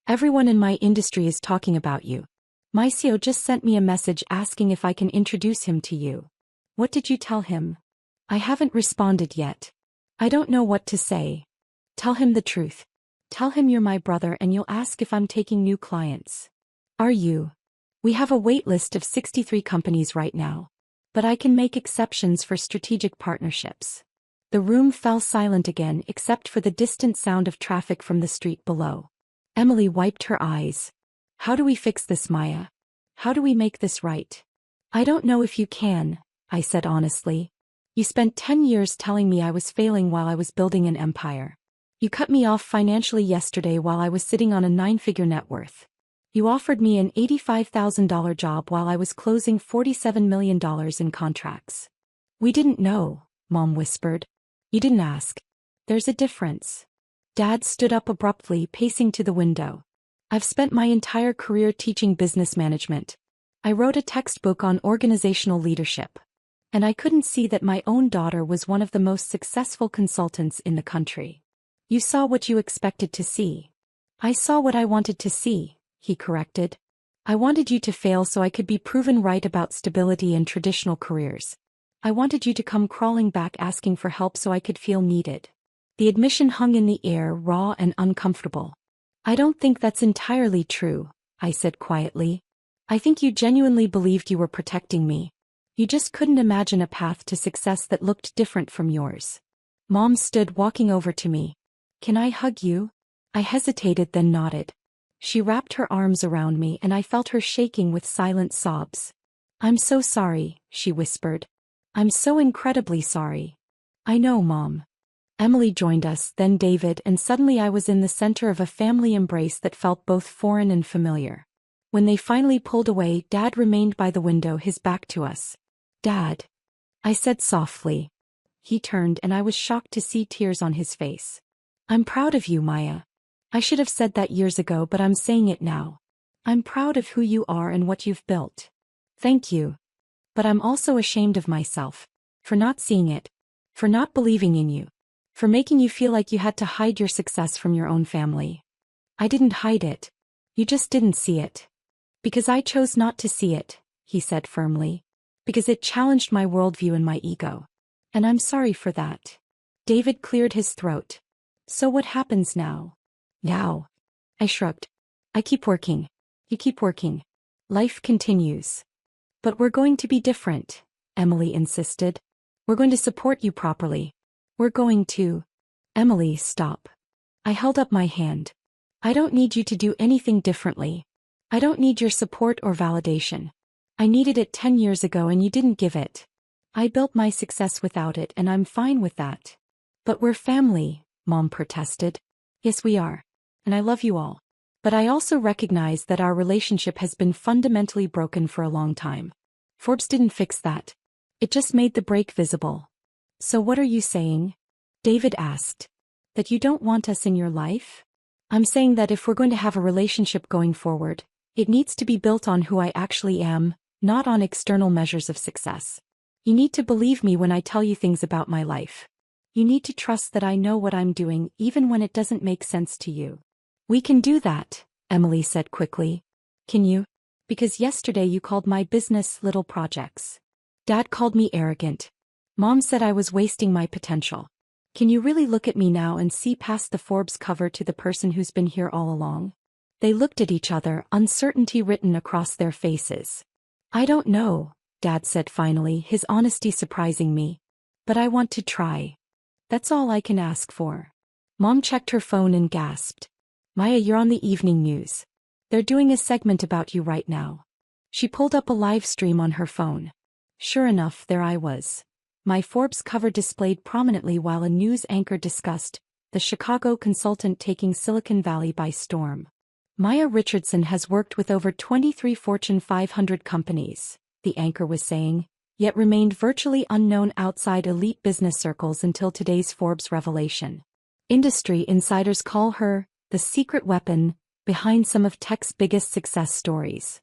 Everyone in my industry is talking about you. My CEO just sent me a message asking if I can introduce him to you. What did you tell him? I haven't responded yet. I don't know what to say. Tell him the truth. Tell him you're my brother and you'll ask if I'm taking new clients. Are you? We have a wait list of 63 companies right now. But I can make exceptions for strategic partnerships. The room fell silent again except for the distant sound of traffic from the street below. Emily wiped her eyes. How do we fix this, Maya? How do we make this right? I don't know if you can, I said honestly. You spent 10 years telling me I was failing while I was building an empire. You cut me off financially yesterday while I was sitting on a 9-figure net worth. You offered me an $85,000 job while I was closing $47 million in contracts. We didn't know, Mom whispered. You didn't ask. There's a difference. Dad stood up abruptly, pacing to the window. I've spent my entire career teaching business management. I wrote a textbook on organizational leadership. And I couldn't see that my own daughter was one of the most successful consultants in the country. You saw what you expected to see. I saw what I wanted to see, he corrected. I wanted you to fail so I could be proven right about stability and traditional careers. I wanted you to come crawling back asking for help so I could feel needed. The admission hung in the air, raw and uncomfortable. I don't think that's entirely true, I said quietly. I think you genuinely believed you were protecting me. You just couldn't imagine a path to success that looked different from yours. Mom stood, walking over to me. Can I hug you? I hesitated, then nodded. She wrapped her arms around me and I felt her shaking with silent sobs. I'm so sorry, she whispered. I'm so incredibly sorry. I know, Mom. Emily joined us, then David, and suddenly I was in the center of a family embrace that felt both foreign and familiar. When they finally pulled away, Dad remained by the window, his back to us. "Dad," I said softly. He turned and I was shocked to see tears on his face. "I'm proud of you, Maya. I should have said that years ago, but I'm saying it now. I'm proud of who you are and what you've built. Thank you. But I'm also ashamed of myself. For not seeing it. For not believing in you. For making you feel like you had to hide your success from your own family. I didn't hide it. You just didn't see it. Because I chose not to see it," he said firmly. "Because it challenged my worldview and my ego. And I'm sorry for that." David cleared his throat. "So what happens now?" "Now?" I shrugged. "I keep working. You keep working. Life continues." "But we're going to be different," Emily insisted. "We're going to support you properly. We're going to—" "Emily, stop." I held up my hand. "I don't need you to do anything differently. I don't need your support or validation. I needed it 10 years ago and you didn't give it. I built my success without it and I'm fine with that." "But we're family," Mom protested. "Yes, we are. And I love you all. But I also recognize that our relationship has been fundamentally broken for a long time. Forbes didn't fix that. It just made the break visible." "So what are you saying?" David asked. "That you don't want us in your life?" "I'm saying that if we're going to have a relationship going forward, it needs to be built on who I actually am, not on external measures of success. You need to believe me when I tell you things about my life. You need to trust that I know what I'm doing even when it doesn't make sense to you." "We can do that," Emily said quickly. "Can you? Because yesterday you called my business little projects. Dad called me arrogant. Mom said I was wasting my potential. Can you really look at me now and see past the Forbes cover to the person who's been here all along?" They looked at each other, uncertainty written across their faces. "I don't know," Dad said finally, his honesty surprising me. "But I want to try. That's all I can ask for." Mom checked her phone and gasped. "Maya, you're on the evening news. They're doing a segment about you right now." She pulled up a live stream on her phone. Sure enough, there I was. My Forbes cover displayed prominently while a news anchor discussed the Chicago consultant taking Silicon Valley by storm. "Maya Richardson has worked with over 23 Fortune 500 companies," the anchor was saying, yet remained virtually unknown outside elite business circles until today's Forbes revelation. Industry insiders call her the secret weapon behind some of tech's biggest success stories.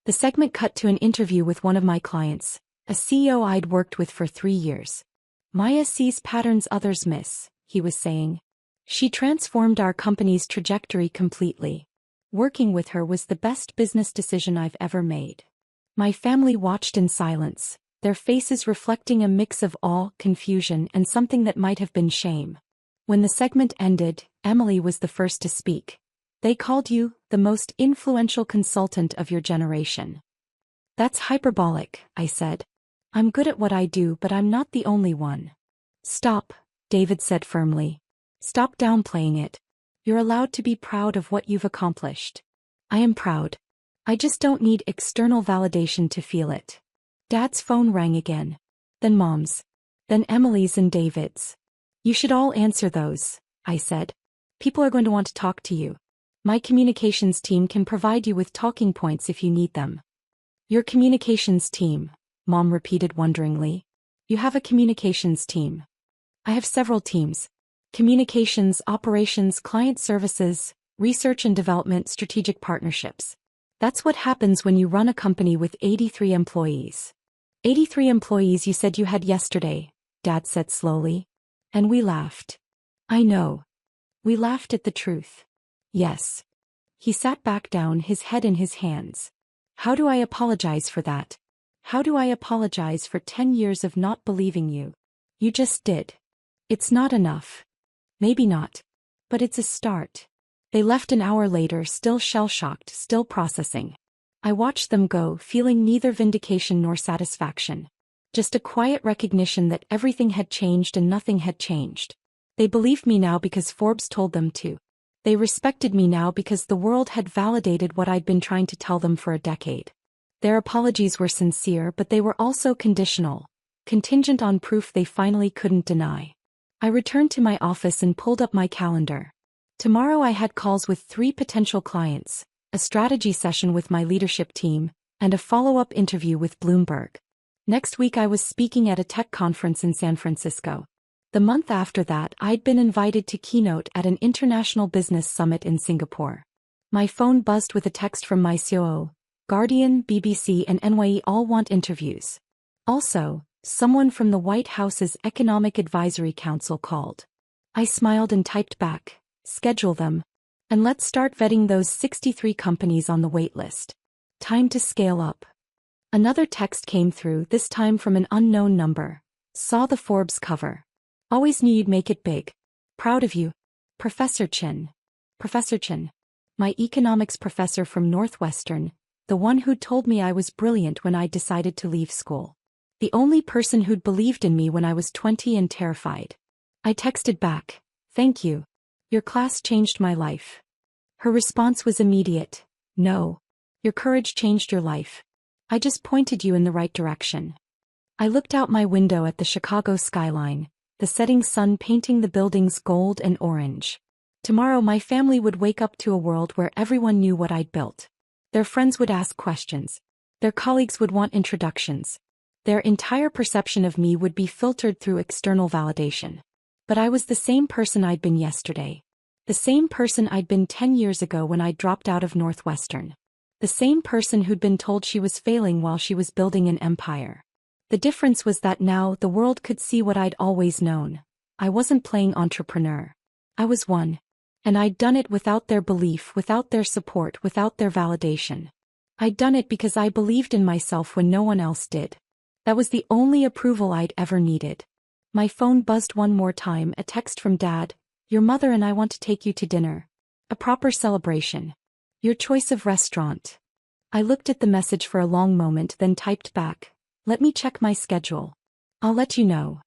The segment cut to an interview with one of my clients, a CEO I'd worked with for 3 years. "Maya sees patterns others miss," he was saying. "She transformed our company's trajectory completely. Working with her was the best business decision I've ever made." My family watched in silence, their faces reflecting a mix of awe, confusion, and something that might have been shame. When the segment ended, Emily was the first to speak. "They called you the most influential consultant of your generation." "That's hyperbolic," I said. "I'm good at what I do, but I'm not the only one." "Stop," David said firmly. "Stop downplaying it. You're allowed to be proud of what you've accomplished." "I am proud. I just don't need external validation to feel it." Dad's phone rang again. Then Mom's. Then Emily's and David's. "You should all answer those," I said. "People are going to want to talk to you. My communications team can provide you with talking points if you need them." "Your communications team," Mom repeated wonderingly. "You have a communications team?" "I have several teams. Communications, operations, client services, research and development, strategic partnerships. That's what happens when you run a company with 83 employees." "83 employees you said you had yesterday," Dad said slowly. And we laughed. "I know. We laughed at the truth." "Yes." He sat back down, his head in his hands. "How do I apologize for that? How do I apologize for 10 years of not believing you? You just did. It's not enough. Maybe not. But it's a start." They left an hour later, still shell-shocked, still processing. I watched them go, feeling neither vindication nor satisfaction. Just a quiet recognition that everything had changed and nothing had changed. They believed me now because Forbes told them to. They respected me now because the world had validated what I'd been trying to tell them for a decade. Their apologies were sincere, but they were also conditional, contingent on proof they finally couldn't deny. I returned to my office and pulled up my calendar. Tomorrow I had calls with 3 potential clients, a strategy session with my leadership team, and a follow-up interview with Bloomberg. Next week I was speaking at a tech conference in San Francisco. The month after that, I'd been invited to keynote at an international business summit in Singapore. My phone buzzed with a text from my COO. Guardian, BBC, and NYE all want interviews. Also, someone from the White House's Economic Advisory Council called. I smiled and typed back, schedule them. And let's start vetting those 63 companies on the waitlist. Time to scale up. Another text came through, this time from an unknown number. Saw the Forbes cover. Always knew you'd make it big. Proud of you. Professor Chin. Professor Chin. My economics professor from Northwestern, the one who'd told me I was brilliant when I decided to leave school. The only person who'd believed in me when I was 20 and terrified. I texted back, thank you. Your class changed my life. Her response was immediate. No. Your courage changed your life. I just pointed you in the right direction. I looked out my window at the Chicago skyline, the setting sun painting the buildings gold and orange. Tomorrow my family would wake up to a world where everyone knew what I'd built. Their friends would ask questions. Their colleagues would want introductions. Their entire perception of me would be filtered through external validation. But I was the same person I'd been yesterday. The same person I'd been 10 years ago when I dropped out of Northwestern. The same person who'd been told she was failing while she was building an empire. The difference was that now the world could see what I'd always known. I wasn't playing entrepreneur. I was one. And I'd done it without their belief, without their support, without their validation. I'd done it because I believed in myself when no one else did. That was the only approval I'd ever needed. My phone buzzed one more time, a text from Dad. Your mother and I want to take you to dinner. A proper celebration. Your choice of restaurant. I looked at the message for a long moment, then typed back. Let me check my schedule. I'll let you know.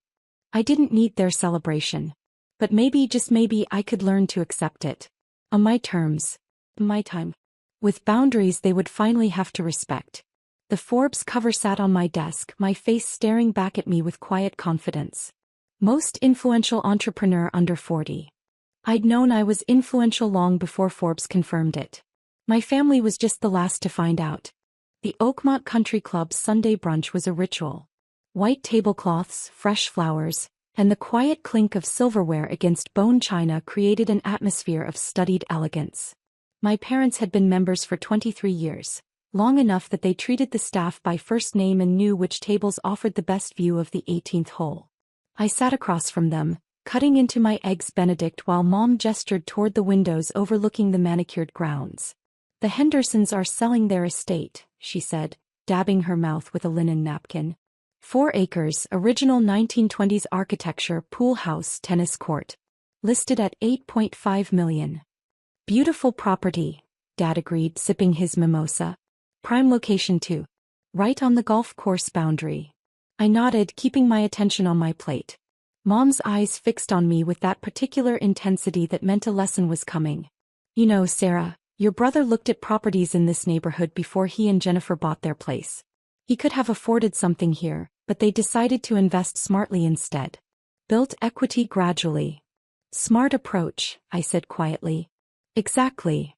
I didn't need their celebration. But maybe, just maybe, I could learn to accept it. On my terms. My time. With boundaries they would finally have to respect. The Forbes cover sat on my desk, my face staring back at me with quiet confidence. Most influential entrepreneur under 40. I'd known I was influential long before Forbes confirmed it. My family was just the last to find out. The Oakmont Country Club's Sunday brunch was a ritual. White tablecloths, fresh flowers, and the quiet clink of silverware against bone china created an atmosphere of studied elegance. My parents had been members for 23 years, long enough that they treated the staff by first name and knew which tables offered the best view of the 18th hole. I sat across from them, cutting into my eggs Benedict while Mom gestured toward the windows overlooking the manicured grounds. The Hendersons are selling their estate, she said, dabbing her mouth with a linen napkin. 4 acres, original 1920s architecture, pool house, tennis court. Listed at $8.5 million. Beautiful property, Dad agreed, sipping his mimosa. Prime location too. Right on the golf course boundary. I nodded, keeping my attention on my plate. Mom's eyes fixed on me with that particular intensity that meant a lesson was coming. You know, Sarah, your brother looked at properties in this neighborhood before he and Jennifer bought their place. He could have afforded something here, but they decided to invest smartly instead. Built equity gradually. Smart approach, I said quietly. Exactly.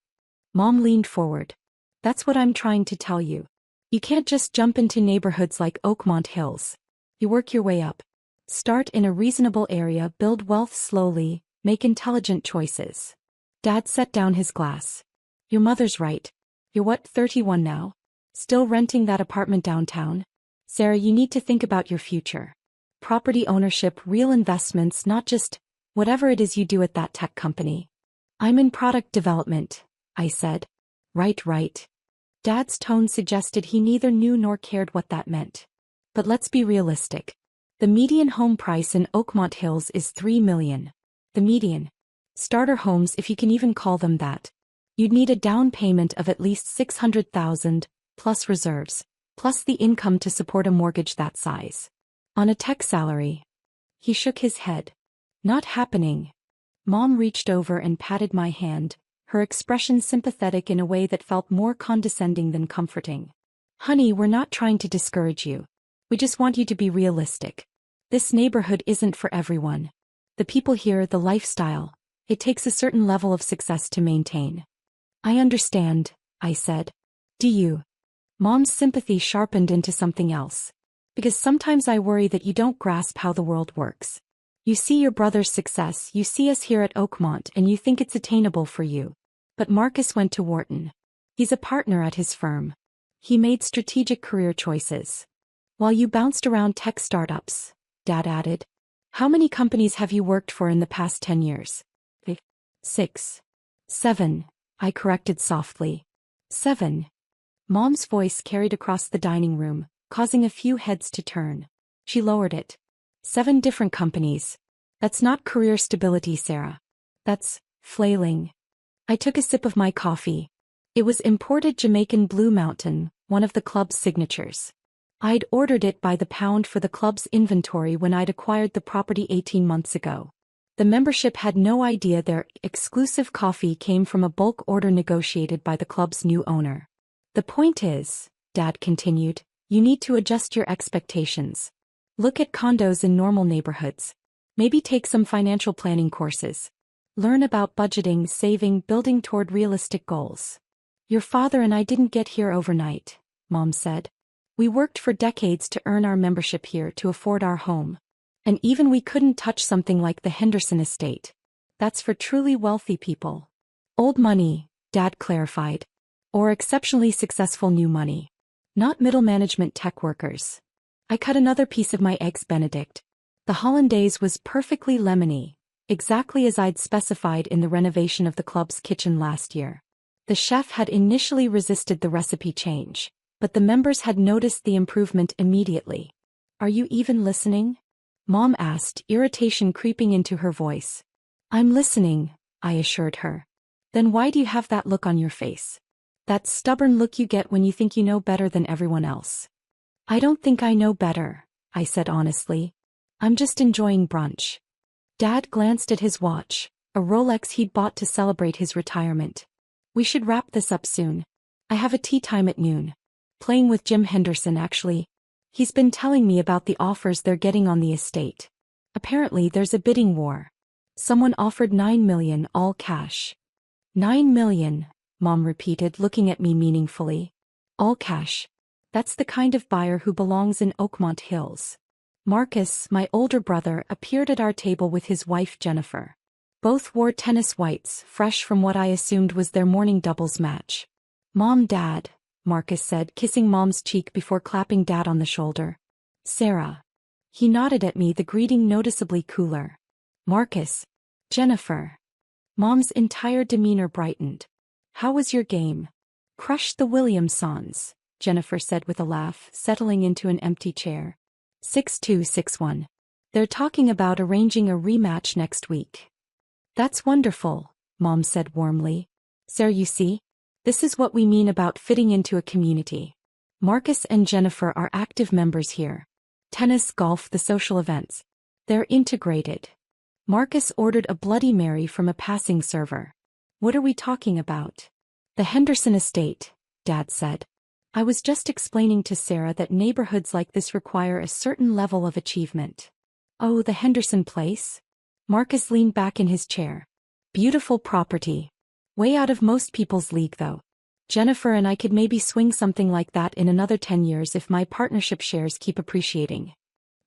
Mom leaned forward. That's what I'm trying to tell you. You can't just jump into neighborhoods like Oakmont Hills. You work your way up. Start in a reasonable area, build wealth slowly, make intelligent choices. Dad set down his glass. Your mother's right. You're what, 31 now? Still renting that apartment downtown? Sarah, you need to think about your future. Property ownership, real investments, not just whatever it is you do at that tech company. I'm in product development, I said. Right. Dad's tone suggested he neither knew nor cared what that meant. But let's be realistic. The median home price in Oakmont Hills is $3 million. The median. Starter homes, if you can even call them that. You'd need a down payment of at least $600,000, plus reserves, plus the income to support a mortgage that size. On a tech salary. He shook his head. Not happening. Mom reached over and patted my hand, her expression sympathetic in a way that felt more condescending than comforting. Honey, we're not trying to discourage you. We just want you to be realistic. This neighborhood isn't for everyone. The people here, the lifestyle, it takes a certain level of success to maintain. I understand, I said. Do you? Mom's sympathy sharpened into something else. Because sometimes I worry that you don't grasp how the world works. You see your brother's success, you see us here at Oakmont, and you think it's attainable for you. But Marcus went to Wharton. He's a partner at his firm. He made strategic career choices. While you bounced around tech startups, Dad added. How many companies have you worked for in the past 10 years? 6. 7, I corrected softly. 7. Mom's voice carried across the dining room, causing a few heads to turn. She lowered it. 7 different companies. That's not career stability, Sarah. That's flailing. I took a sip of my coffee. It was imported Jamaican Blue Mountain, one of the club's signatures. I'd ordered it by the pound for the club's inventory when I'd acquired the property 18 months ago. The membership had no idea their exclusive coffee came from a bulk order negotiated by the club's new owner. The point is, Dad continued, you need to adjust your expectations. Look at condos in normal neighborhoods. Maybe take some financial planning courses. Learn about budgeting, saving, building toward realistic goals. Your father and I didn't get here overnight, Mom said. We worked for decades to earn our membership here to afford our home. And even we couldn't touch something like the Henderson estate. That's for truly wealthy people. Old money, Dad clarified. Or exceptionally successful new money. Not middle management tech workers. I cut another piece of my Eggs Benedict. The hollandaise was perfectly lemony, exactly as I'd specified in the renovation of the club's kitchen last year. The chef had initially resisted the recipe change, but the members had noticed the improvement immediately. Are you even listening? Mom asked, irritation creeping into her voice. I'm listening, I assured her. Then why do you have that look on your face? That stubborn look you get when you think you know better than everyone else. I don't think I know better, I said honestly. I'm just enjoying brunch. Dad glanced at his watch, a Rolex he'd bought to celebrate his retirement. We should wrap this up soon. I have a tea time at noon. Playing with Jim Henderson, actually. He's been telling me about the offers they're getting on the estate. Apparently there's a bidding war. Someone offered $9 million all cash. $9 million, Mom repeated, looking at me meaningfully. All cash. That's the kind of buyer who belongs in Oakmont Hills. Marcus, my older brother, appeared at our table with his wife Jennifer. Both wore tennis whites, fresh from what I assumed was their morning doubles match. Mom, Dad, Marcus said, kissing Mom's cheek before clapping Dad on the shoulder. Sarah. He nodded at me, the greeting noticeably cooler. Marcus. Jennifer. Mom's entire demeanor brightened. How was your game? Crushed the Williamsons, Jennifer said with a laugh, settling into an empty chair. 6-2-6-1. They're talking about arranging a rematch next week. That's wonderful, Mom said warmly. Sarah, you see? This is what we mean about fitting into a community. Marcus and Jennifer are active members here. Tennis, golf, the social events. They're integrated. Marcus ordered a Bloody Mary from a passing server. What are we talking about? The Henderson estate, Dad said. I was just explaining to Sarah that neighborhoods like this require a certain level of achievement. Oh, the Henderson place? Marcus leaned back in his chair. Beautiful property. Way out of most people's league though. Jennifer and I could maybe swing something like that in another 10 years if my partnership shares keep appreciating.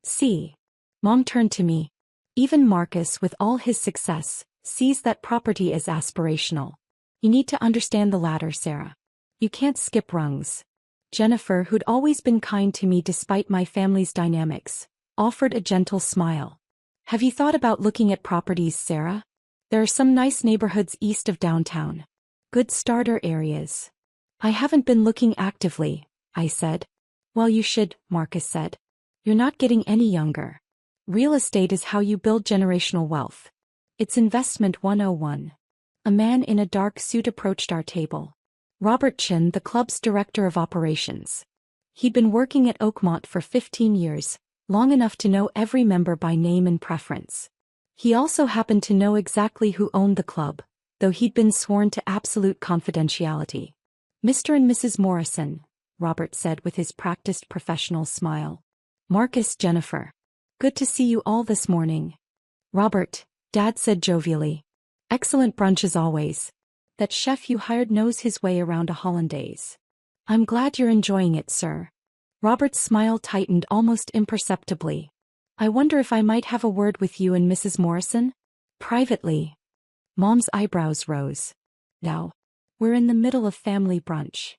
See. Mom turned to me. Even Marcus, with all his success, sees that property as aspirational. You need to understand the ladder, Sarah. You can't skip rungs. Jennifer, who'd always been kind to me despite my family's dynamics, offered a gentle smile. Have you thought about looking at properties, Sarah? There are some nice neighborhoods east of downtown. Good starter areas. I haven't been looking actively, I said. Well, you should, Marcus said. You're not getting any younger. Real estate is how you build generational wealth. It's investment 101. A man in a dark suit approached our table. Robert Chin, the club's director of operations. He'd been working at Oakmont for 15 years, long enough to know every member by name and preference. He also happened to know exactly who owned the club, though he'd been sworn to absolute confidentiality. Mr. and Mrs. Morrison, Robert said with his practiced professional smile. Marcus, Jennifer. Good to see you all this morning. Robert, Dad said jovially. Excellent brunch as always. That chef you hired knows his way around a hollandaise. I'm glad you're enjoying it, sir. Robert's smile tightened almost imperceptibly. I wonder if I might have a word with you and Mrs. Morrison? Privately. Mom's eyebrows rose. Now, we're in the middle of family brunch.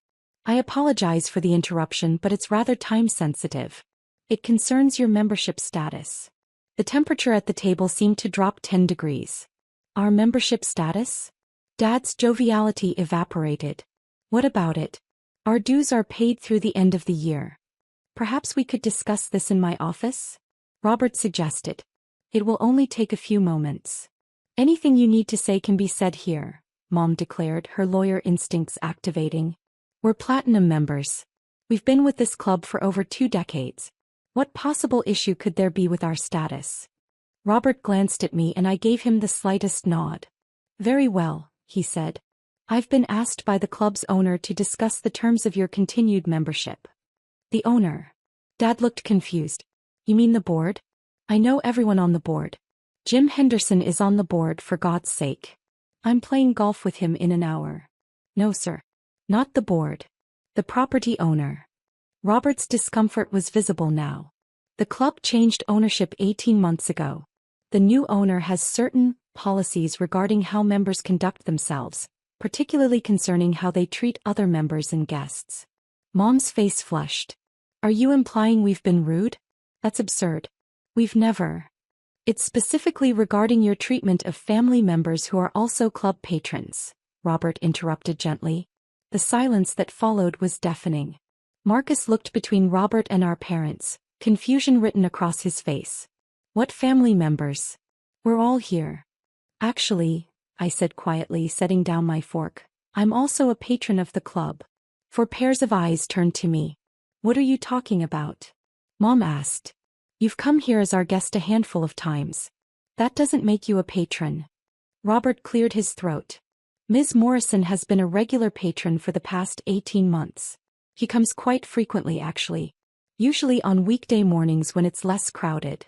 I apologize for the interruption, but it's rather time-sensitive. It concerns your membership status. The temperature at the table seemed to drop 10 degrees. Our membership status? Dad's joviality evaporated. What about it? Our dues are paid through the end of the year. Perhaps we could discuss this in my office? Robert suggested. It will only take a few moments. Anything you need to say can be said here, Mom declared, her lawyer instincts activating. We're platinum members. We've been with this club for over 2 decades. What possible issue could there be with our status? Robert glanced at me and I gave him the slightest nod. Very well, he said. I've been asked by the club's owner to discuss the terms of your continued membership. The owner? Dad looked confused. You mean the board? I know everyone on the board. Jim Henderson is on the board, for God's sake. I'm playing golf with him in an hour. No, sir. Not the board. The property owner. Robert's discomfort was visible now. The club changed ownership 18 months ago. The new owner has certain policies regarding how members conduct themselves, particularly concerning how they treat other members and guests. Mom's face flushed. Are you implying we've been rude? That's absurd. We've never. It's specifically regarding your treatment of family members who are also club patrons, Robert interrupted gently. The silence that followed was deafening. Marcus looked between Robert and our parents, confusion written across his face. What family members? We're all here. Actually, I said quietly, setting down my fork, I'm also a patron of the club. 4 pairs of eyes turned to me. What are you talking about? Mom asked. You've come here as our guest a handful of times. That doesn't make you a patron. Robert cleared his throat. Ms. Morrison has been a regular patron for the past 18 months. He comes quite frequently, actually. Usually on weekday mornings when it's less crowded.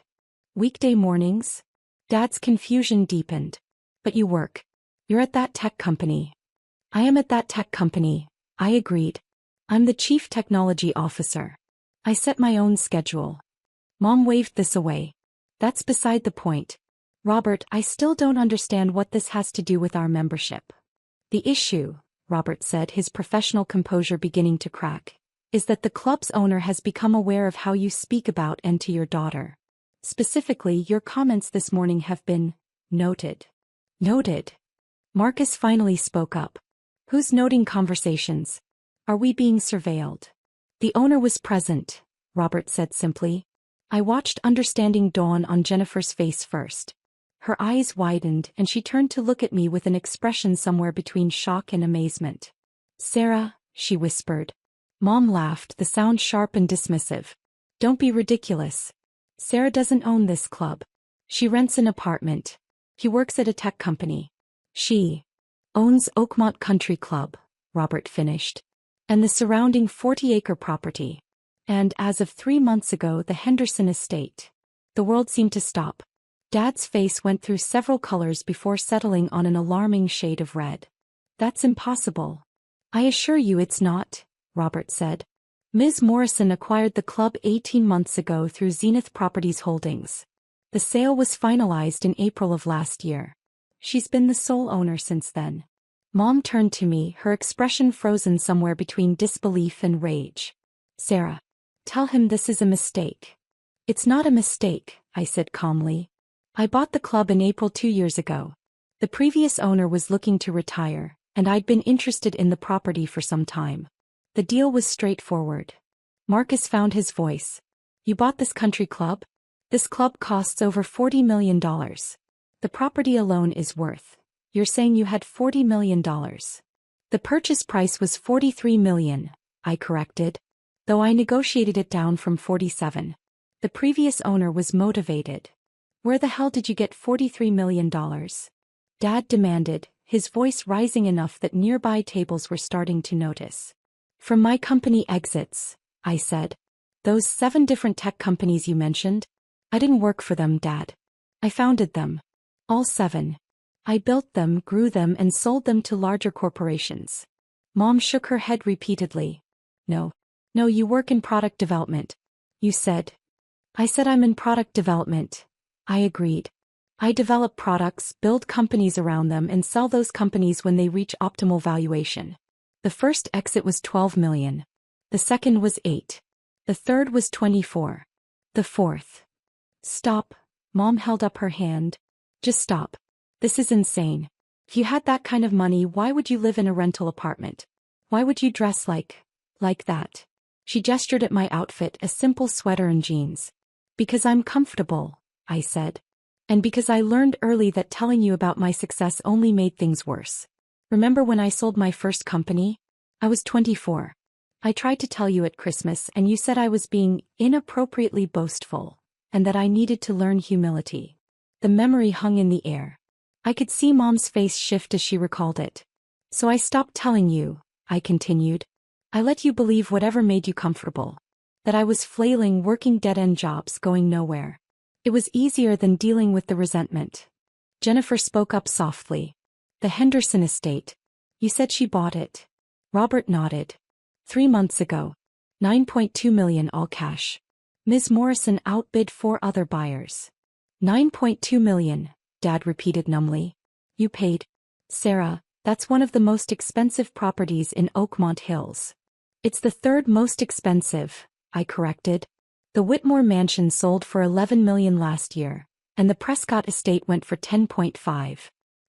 Weekday mornings? Dad's confusion deepened. But you work. You're at that tech company. I am at that tech company, I agreed. I'm the chief technology officer. I set my own schedule. Mom waved this away. That's beside the point. Robert, I still don't understand what this has to do with our membership. The issue, Robert said, his professional composure beginning to crack, is that the club's owner has become aware of how you speak about and to your daughter. Specifically, your comments this morning have been noted. Noted. Marcus finally spoke up. Who's noting conversations? Are we being surveilled? The owner was present, Robert said simply. I watched understanding dawn on Jennifer's face first. Her eyes widened and she turned to look at me with an expression somewhere between shock and amazement. Sarah, she whispered. Mom laughed, the sound sharp and dismissive. Don't be ridiculous. Sarah doesn't own this club. She rents an apartment. He works at a tech company. She owns Oakmont Country Club, Robert finished, and the surrounding 40-acre property. And as of 3 months ago, the Henderson estate. The world seemed to stop. Dad's face went through several colors before settling on an alarming shade of red. That's impossible. I assure you it's not, Robert said. Ms. Morrison acquired the club 18 months ago through Zenith Properties Holdings. The sale was finalized in April of last year. She's been the sole owner since then. Mom turned to me, her expression frozen somewhere between disbelief and rage. Sarah, tell him this is a mistake. It's not a mistake, I said calmly. I bought the club in April 2 years ago. The previous owner was looking to retire, and I'd been interested in the property for some time. The deal was straightforward. Marcus found his voice. You bought this country club? This club costs over $40 million. The property alone is worth. You're saying you had $40 million. The purchase price was $43 million, I corrected. Though I negotiated it down from $47. The previous owner was motivated. Where the hell did you get $43 million? Dad demanded, his voice rising enough that nearby tables were starting to notice. From my company exits, I said. Those 7 different tech companies you mentioned? I didn't work for them, Dad. I founded them. All 7. I built them, grew them, and sold them to larger corporations. Mom shook her head repeatedly. No. No, you work in product development. You said. I said I'm in product development. I agreed. I develop products, build companies around them, and sell those companies when they reach optimal valuation. The first exit was 12 million. The second was 8. The third was 24. The fourth. Stop. Mom held up her hand. Just stop. This is insane. If you had that kind of money, why would you live in a rental apartment? Why would you dress like that? She gestured at my outfit, a simple sweater and jeans. Because I'm comfortable, I said. And because I learned early that telling you about my success only made things worse. Remember when I sold my first company? I was 24. I tried to tell you at Christmas and you said I was being inappropriately boastful, and that I needed to learn humility. The memory hung in the air. I could see Mom's face shift as she recalled it. So I stopped telling you, I continued. I let you believe whatever made you comfortable. That I was flailing, working dead-end jobs, going nowhere. It was easier than dealing with the resentment. Jennifer spoke up softly. The Henderson estate. You said she bought it. Robert nodded. 3 months ago. 9.2 million all cash. Ms. Morrison outbid 4 other buyers. 9.2 million, Dad repeated numbly. You paid. Sarah, that's one of the most expensive properties in Oakmont Hills. It's the 3rd most expensive, I corrected. The Whitmore mansion sold for 11 million last year, and the Prescott estate went for 10.5.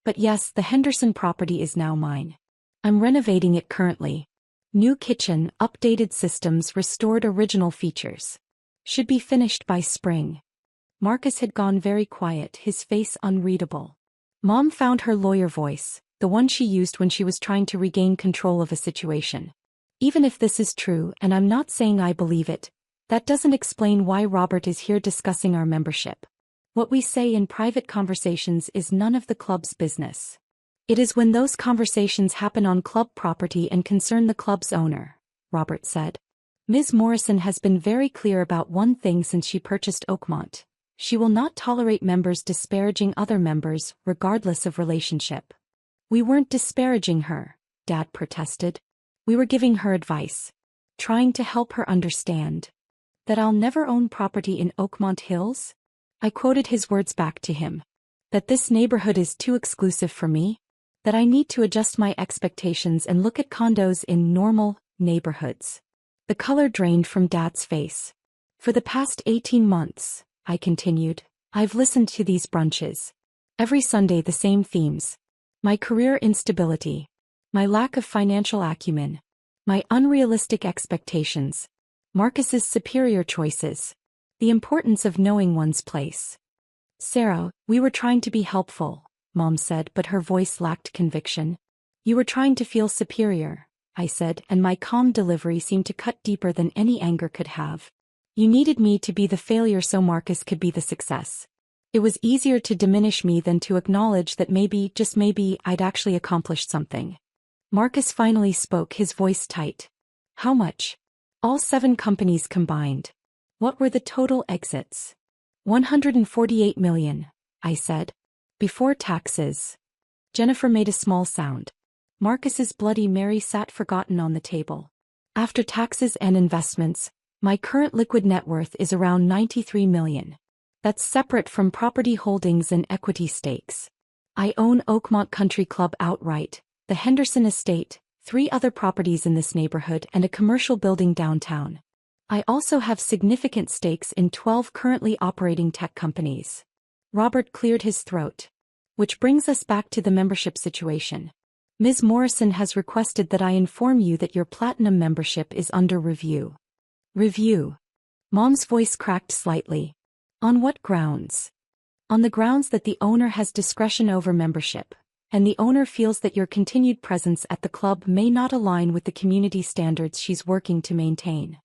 But yes, the Henderson property is now mine. I'm renovating it currently. New kitchen, updated systems, restored original features. Should be finished by spring. Marcus had gone very quiet, his face unreadable. Mom found her lawyer voice, the one she used when she was trying to regain control of a situation. Even if this is true, and I'm not saying I believe it, that doesn't explain why Robert is here discussing our membership. What we say in private conversations is none of the club's business. It is when those conversations happen on club property and concern the club's owner, Robert said. Ms. Morrison has been very clear about one thing since she purchased Oakmont. She will not tolerate members disparaging other members, regardless of relationship. We weren't disparaging her, Dad protested. We were giving her advice. Trying to help her understand. That I'll never own property in Oakmont Hills? I quoted his words back to him. That this neighborhood is too exclusive for me? That I need to adjust my expectations and look at condos in normal neighborhoods. The color drained from Dad's face. For the past 18 months, I continued, I've listened to these brunches. Every Sunday the same themes. My career instability. My lack of financial acumen. My unrealistic expectations. Marcus's superior choices. The importance of knowing one's place. Sarah, we were trying to be helpful, Mom said, but her voice lacked conviction. You were trying to feel superior, I said, and my calm delivery seemed to cut deeper than any anger could have. You needed me to be the failure so Marcus could be the success. It was easier to diminish me than to acknowledge that maybe, just maybe, I'd actually accomplished something. Marcus finally spoke, his voice tight. How much? All 7 companies combined. What were the total exits? 148 million, I said. Before taxes. Jennifer made a small sound. Marcus's Bloody Mary sat forgotten on the table. After taxes and investments, my current liquid net worth is around 93 million. That's separate from property holdings and equity stakes. I own Oakmont Country Club outright, the Henderson Estate, 3 other properties in this neighborhood, and a commercial building downtown. I also have significant stakes in 12 currently operating tech companies. Robert cleared his throat. Which brings us back to the membership situation. Ms. Morrison has requested that I inform you that your platinum membership is under review. Review. Mom's voice cracked slightly. On what grounds? On the grounds that the owner has discretion over membership, and the owner feels that your continued presence at the club may not align with the community standards she's working to maintain.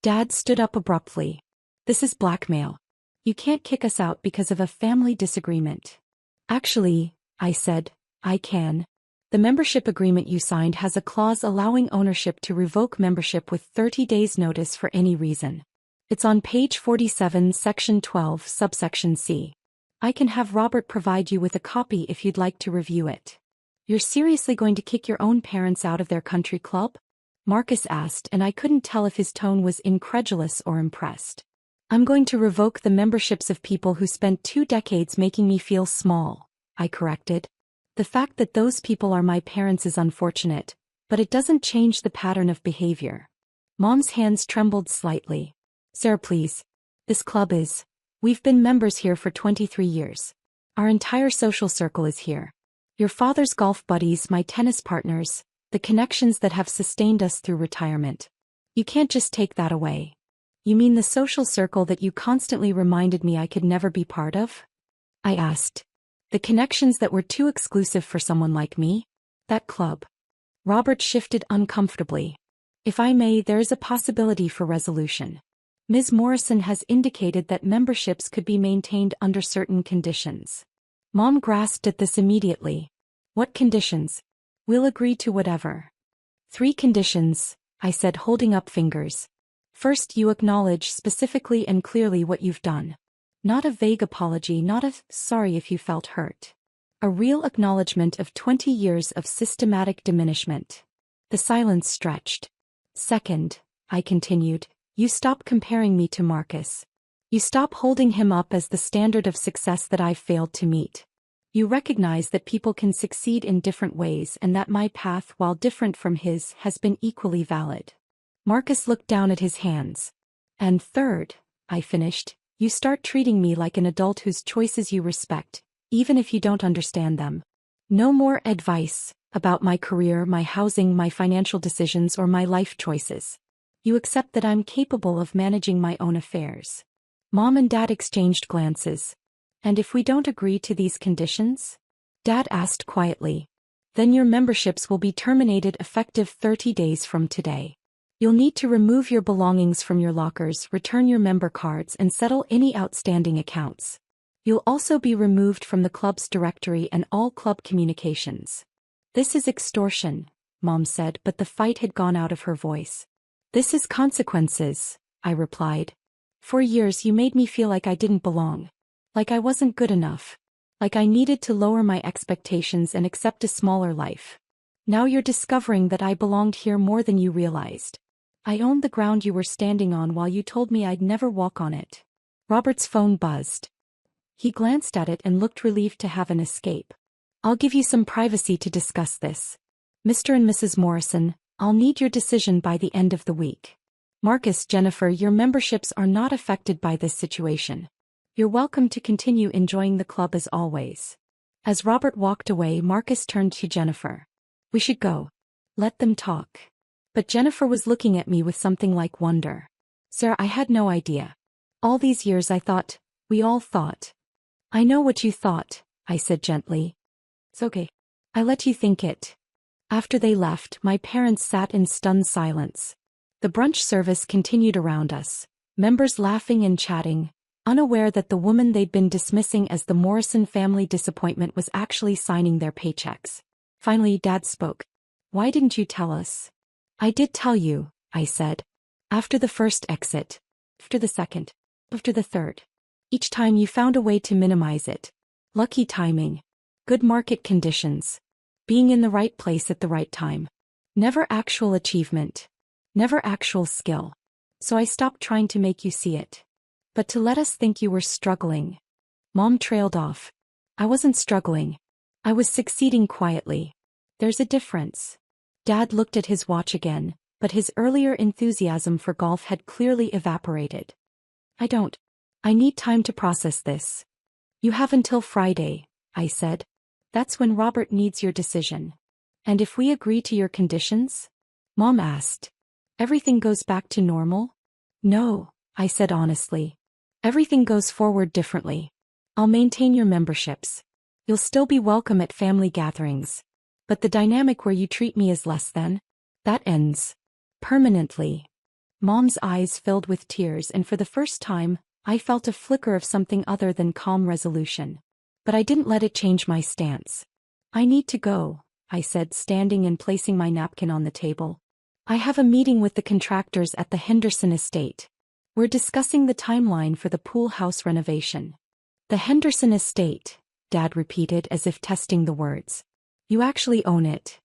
Dad stood up abruptly. This is blackmail. You can't kick us out because of a family disagreement. Actually, I said, I can. The membership agreement you signed has a clause allowing ownership to revoke membership with 30 days notice for any reason. It's on page 47, section 12, subsection C. I can have Robert provide you with a copy if you'd like to review it. You're seriously going to kick your own parents out of their country club? Marcus asked, and I couldn't tell if his tone was incredulous or impressed. I'm going to revoke the memberships of people who spent 2 decades making me feel small, I corrected. The fact that those people are my parents is unfortunate, but it doesn't change the pattern of behavior. Mom's hands trembled slightly. Sarah, please. This club is. We've been members here for 23 years. Our entire social circle is here. Your father's golf buddies, my tennis partners, the connections that have sustained us through retirement. You can't just take that away. You mean the social circle that you constantly reminded me I could never be part of? I asked. The connections that were too exclusive for someone like me? That club. Robert shifted uncomfortably. If I may, there is a possibility for resolution. Ms. Morrison has indicated that memberships could be maintained under certain conditions. Mom grasped at this immediately. What conditions? We'll agree to whatever. 3 conditions, I said, holding up fingers. First, you acknowledge specifically and clearly what you've done. Not a vague apology, not a sorry if you felt hurt. A real acknowledgement of 20 years of systematic diminishment. The silence stretched. Second, I continued, you stop comparing me to Marcus. You stop holding him up as the standard of success that I've failed to meet. You recognize that people can succeed in different ways and that my path, while different from his, has been equally valid. Marcus looked down at his hands. And third, I finished, you start treating me like an adult whose choices you respect, even if you don't understand them. No more advice about my career, my housing, my financial decisions, or my life choices. You accept that I'm capable of managing my own affairs. Mom and Dad exchanged glances. And if we don't agree to these conditions? Dad asked quietly. Then your memberships will be terminated effective 30 days from today. You'll need to remove your belongings from your lockers, return your member cards, and settle any outstanding accounts. You'll also be removed from the club's directory and all club communications. This is extortion, Mom said, but the fight had gone out of her voice. This is consequences, I replied. For years you made me feel like I didn't belong. Like I wasn't good enough. Like I needed to lower my expectations and accept a smaller life. Now you're discovering that I belonged here more than you realized. I owned the ground you were standing on while you told me I'd never walk on it. Robert's phone buzzed. He glanced at it and looked relieved to have an escape. I'll give you some privacy to discuss this. Mr. and Mrs. Morrison, I'll need your decision by the end of the week. Marcus, Jennifer, your memberships are not affected by this situation. You're welcome to continue enjoying the club as always. As Robert walked away, Marcus turned to Jennifer. We should go. Let them talk. But Jennifer was looking at me with something like wonder. Sarah, I had no idea. All these years I thought, we all thought. I know what you thought, I said gently. It's okay. I let you think it. After they left, my parents sat in stunned silence. The brunch service continued around us, members laughing and chatting, unaware that the woman they'd been dismissing as the Morrison family disappointment was actually signing their paychecks. Finally, Dad spoke. Why didn't you tell us? I did tell you, I said. After the first exit. After the second. After the third. Each time you found a way to minimize it. Lucky timing. Good market conditions. Being in the right place at the right time. Never actual achievement. Never actual skill. So I stopped trying to make you see it. But to let us think you were struggling. Mom trailed off. I wasn't struggling. I was succeeding quietly. There's a difference. Dad looked at his watch again, but his earlier enthusiasm for golf had clearly evaporated. I need time to process this. You have until Friday, I said. That's when Robert needs your decision. And if we agree to your conditions? Mom asked. Everything goes back to normal? No, I said honestly. Everything goes forward differently. I'll maintain your memberships. You'll still be welcome at family gatherings. But the dynamic where you treat me as less than, that ends. Permanently. Mom's eyes filled with tears, and for the first time, I felt a flicker of something other than calm resolution. But I didn't let it change my stance. I need to go, I said, standing and placing my napkin on the table. I have a meeting with the contractors at the Henderson estate. We're discussing the timeline for the pool house renovation. The Henderson estate, Dad repeated as if testing the words. You actually own it.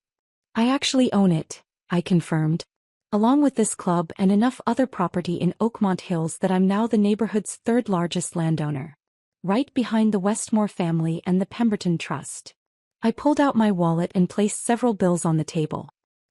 I actually own it, I confirmed. Along with this club and enough other property in Oakmont Hills that I'm now the neighborhood's third largest landowner. Right behind the Westmore family and the Pemberton Trust. I pulled out my wallet and placed several bills on the table.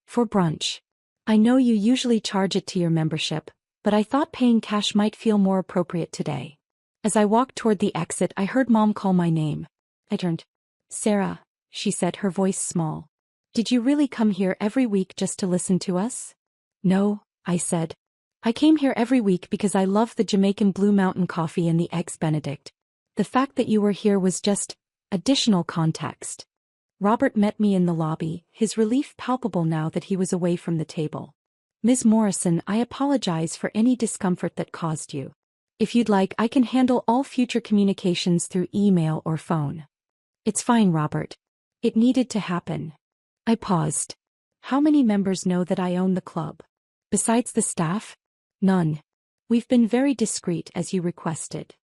For brunch. I know you usually charge it to your membership, but I thought paying cash might feel more appropriate today. As I walked toward the exit, I heard Mom call my name. I turned. Sarah, she said, her voice small. Did you really come here every week just to listen to us? No, I said. I came here every week because I love the Jamaican Blue Mountain coffee and the Eggs Benedict. The fact that you were here was just additional context. Robert met me in the lobby, his relief palpable now that he was away from the table. Ms. Morrison, I apologize for any discomfort that caused you. If you'd like, I can handle all future communications through email or phone. It's fine, Robert. It needed to happen. I paused. How many members know that I own the club? Besides the staff? None. We've been very discreet as you requested.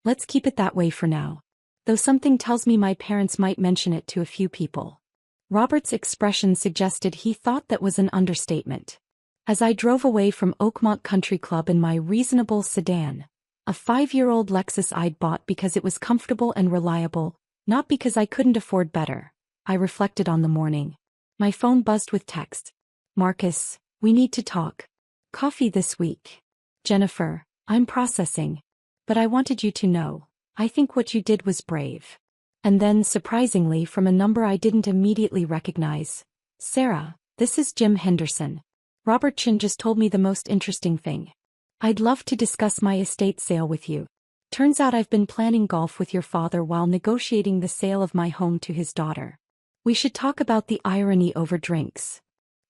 Let's keep it that way for now. Though something tells me my parents might mention it to a few people. Robert's expression suggested he thought that was an understatement. As I drove away from Oakmont Country Club in my reasonable sedan, a 5-year-old Lexus I'd bought because it was comfortable and reliable, not because I couldn't afford better, I reflected on the morning. My phone buzzed with text. Marcus, we need to talk. Coffee this week. Jennifer, I'm processing. But I wanted you to know, I think what you did was brave. And then, surprisingly, from a number I didn't immediately recognize. Sarah, this is Jim Henderson. Robert Chin just told me the most interesting thing. I'd love to discuss my estate sale with you. Turns out I've been planning golf with your father while negotiating the sale of my home to his daughter. We should talk about the irony over drinks.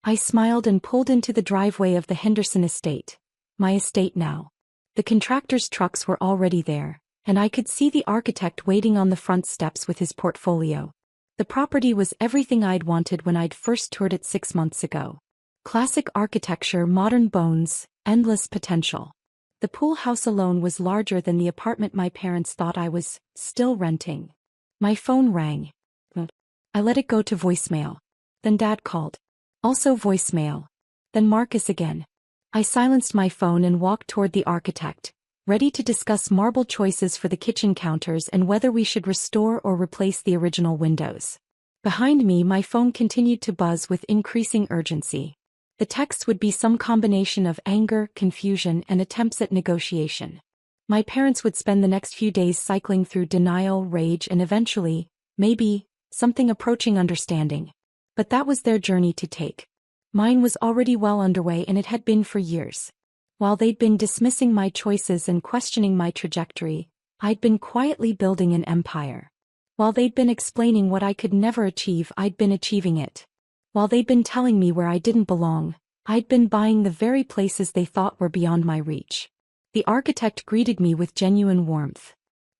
I smiled and pulled into the driveway of the Henderson estate. My estate now. The contractor's trucks were already there, and I could see the architect waiting on the front steps with his portfolio. The property was everything I'd wanted when I'd first toured it 6 months ago. Classic architecture, modern bones, endless potential. The pool house alone was larger than the apartment my parents thought I was still renting. My phone rang. I let it go to voicemail. Then Dad called. Also voicemail. Then Marcus again. I silenced my phone and walked toward the architect, ready to discuss marble choices for the kitchen counters and whether we should restore or replace the original windows. Behind me, my phone continued to buzz with increasing urgency. The text would be some combination of anger, confusion, and attempts at negotiation. My parents would spend the next few days cycling through denial, rage, and eventually, maybe, something approaching understanding. But that was their journey to take. Mine was already well underway, and it had been for years. While they'd been dismissing my choices and questioning my trajectory, I'd been quietly building an empire. While they'd been explaining what I could never achieve, I'd been achieving it. While they'd been telling me where I didn't belong, I'd been buying the very places they thought were beyond my reach. The architect greeted me with genuine warmth.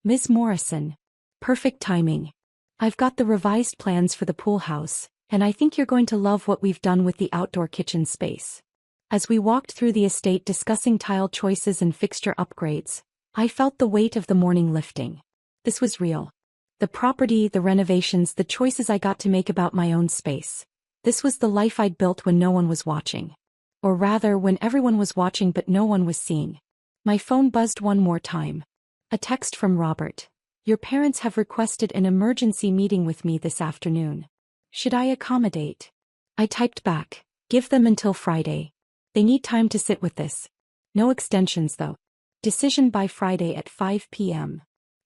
Ms. Morrison. Perfect timing. I've got the revised plans for the pool house, and I think you're going to love what we've done with the outdoor kitchen space. As we walked through the estate discussing tile choices and fixture upgrades, I felt the weight of the morning lifting. This was real. The property, the renovations, the choices I got to make about my own space. This was the life I'd built when no one was watching. Or rather, when everyone was watching but no one was seeing. My phone buzzed one more time. A text from Robert. Your parents have requested an emergency meeting with me this afternoon. Should I accommodate? I typed back. Give them until Friday. They need time to sit with this. No extensions though. Decision by Friday at 5 p.m.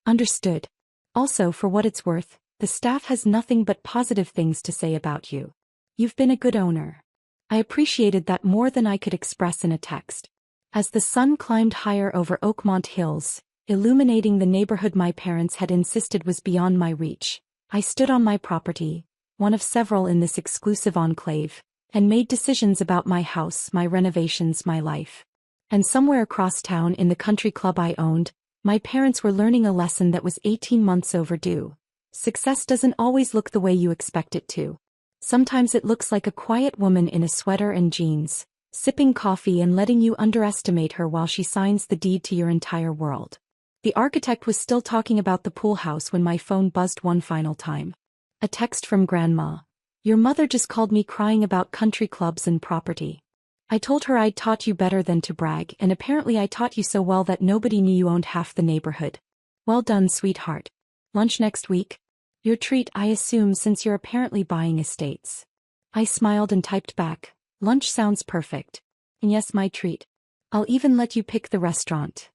Understood. Also, for what it's worth, the staff has nothing but positive things to say about you. You've been a good owner. I appreciated that more than I could express in a text. As the sun climbed higher over Oakmont Hills, illuminating the neighborhood my parents had insisted was beyond my reach, I stood on my property, one of several in this exclusive enclave, and made decisions about my house, my renovations, my life. And somewhere across town in the country club I owned, my parents were learning a lesson that was 18 months overdue. Success doesn't always look the way you expect it to. Sometimes it looks like a quiet woman in a sweater and jeans, sipping coffee and letting you underestimate her while she signs the deed to your entire world. The architect was still talking about the pool house when my phone buzzed one final time. A text from Grandma. Your mother just called me crying about country clubs and property. I told her I'd taught you better than to brag, and apparently I taught you so well that nobody knew you owned half the neighborhood. Well done, sweetheart. Lunch next week? Your treat, I assume, since you're apparently buying estates. I smiled and typed back, lunch sounds perfect. And yes, my treat. I'll even let you pick the restaurant.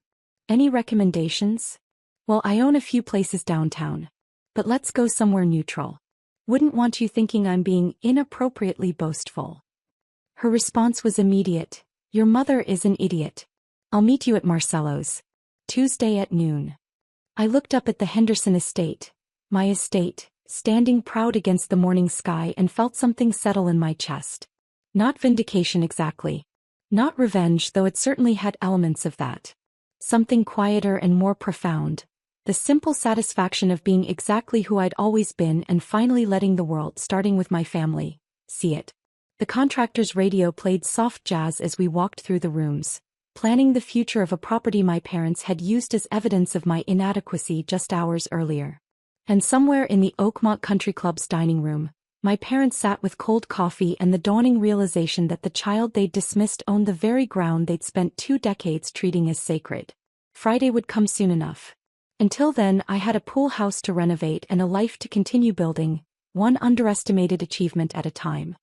Any recommendations? Well, I own a few places downtown. But let's go somewhere neutral. Wouldn't want you thinking I'm being inappropriately boastful. Her response was immediate. Your mother is an idiot. I'll meet you at Marcello's. Tuesday at noon. I looked up at the Henderson estate, my estate, standing proud against the morning sky, and felt something settle in my chest. Not vindication exactly. Not revenge, though it certainly had elements of that. Something quieter and more profound. The simple satisfaction of being exactly who I'd always been and finally letting the world, starting with my family, see it. The contractor's radio played soft jazz as we walked through the rooms, planning the future of a property my parents had used as evidence of my inadequacy just hours earlier. And somewhere in the Oakmont Country Club's dining room, my parents sat with cold coffee and the dawning realization that the child they'd dismissed owned the very ground they'd spent 2 decades treating as sacred. Friday would come soon enough. Until then, I had a pool house to renovate and a life to continue building, one underestimated achievement at a time.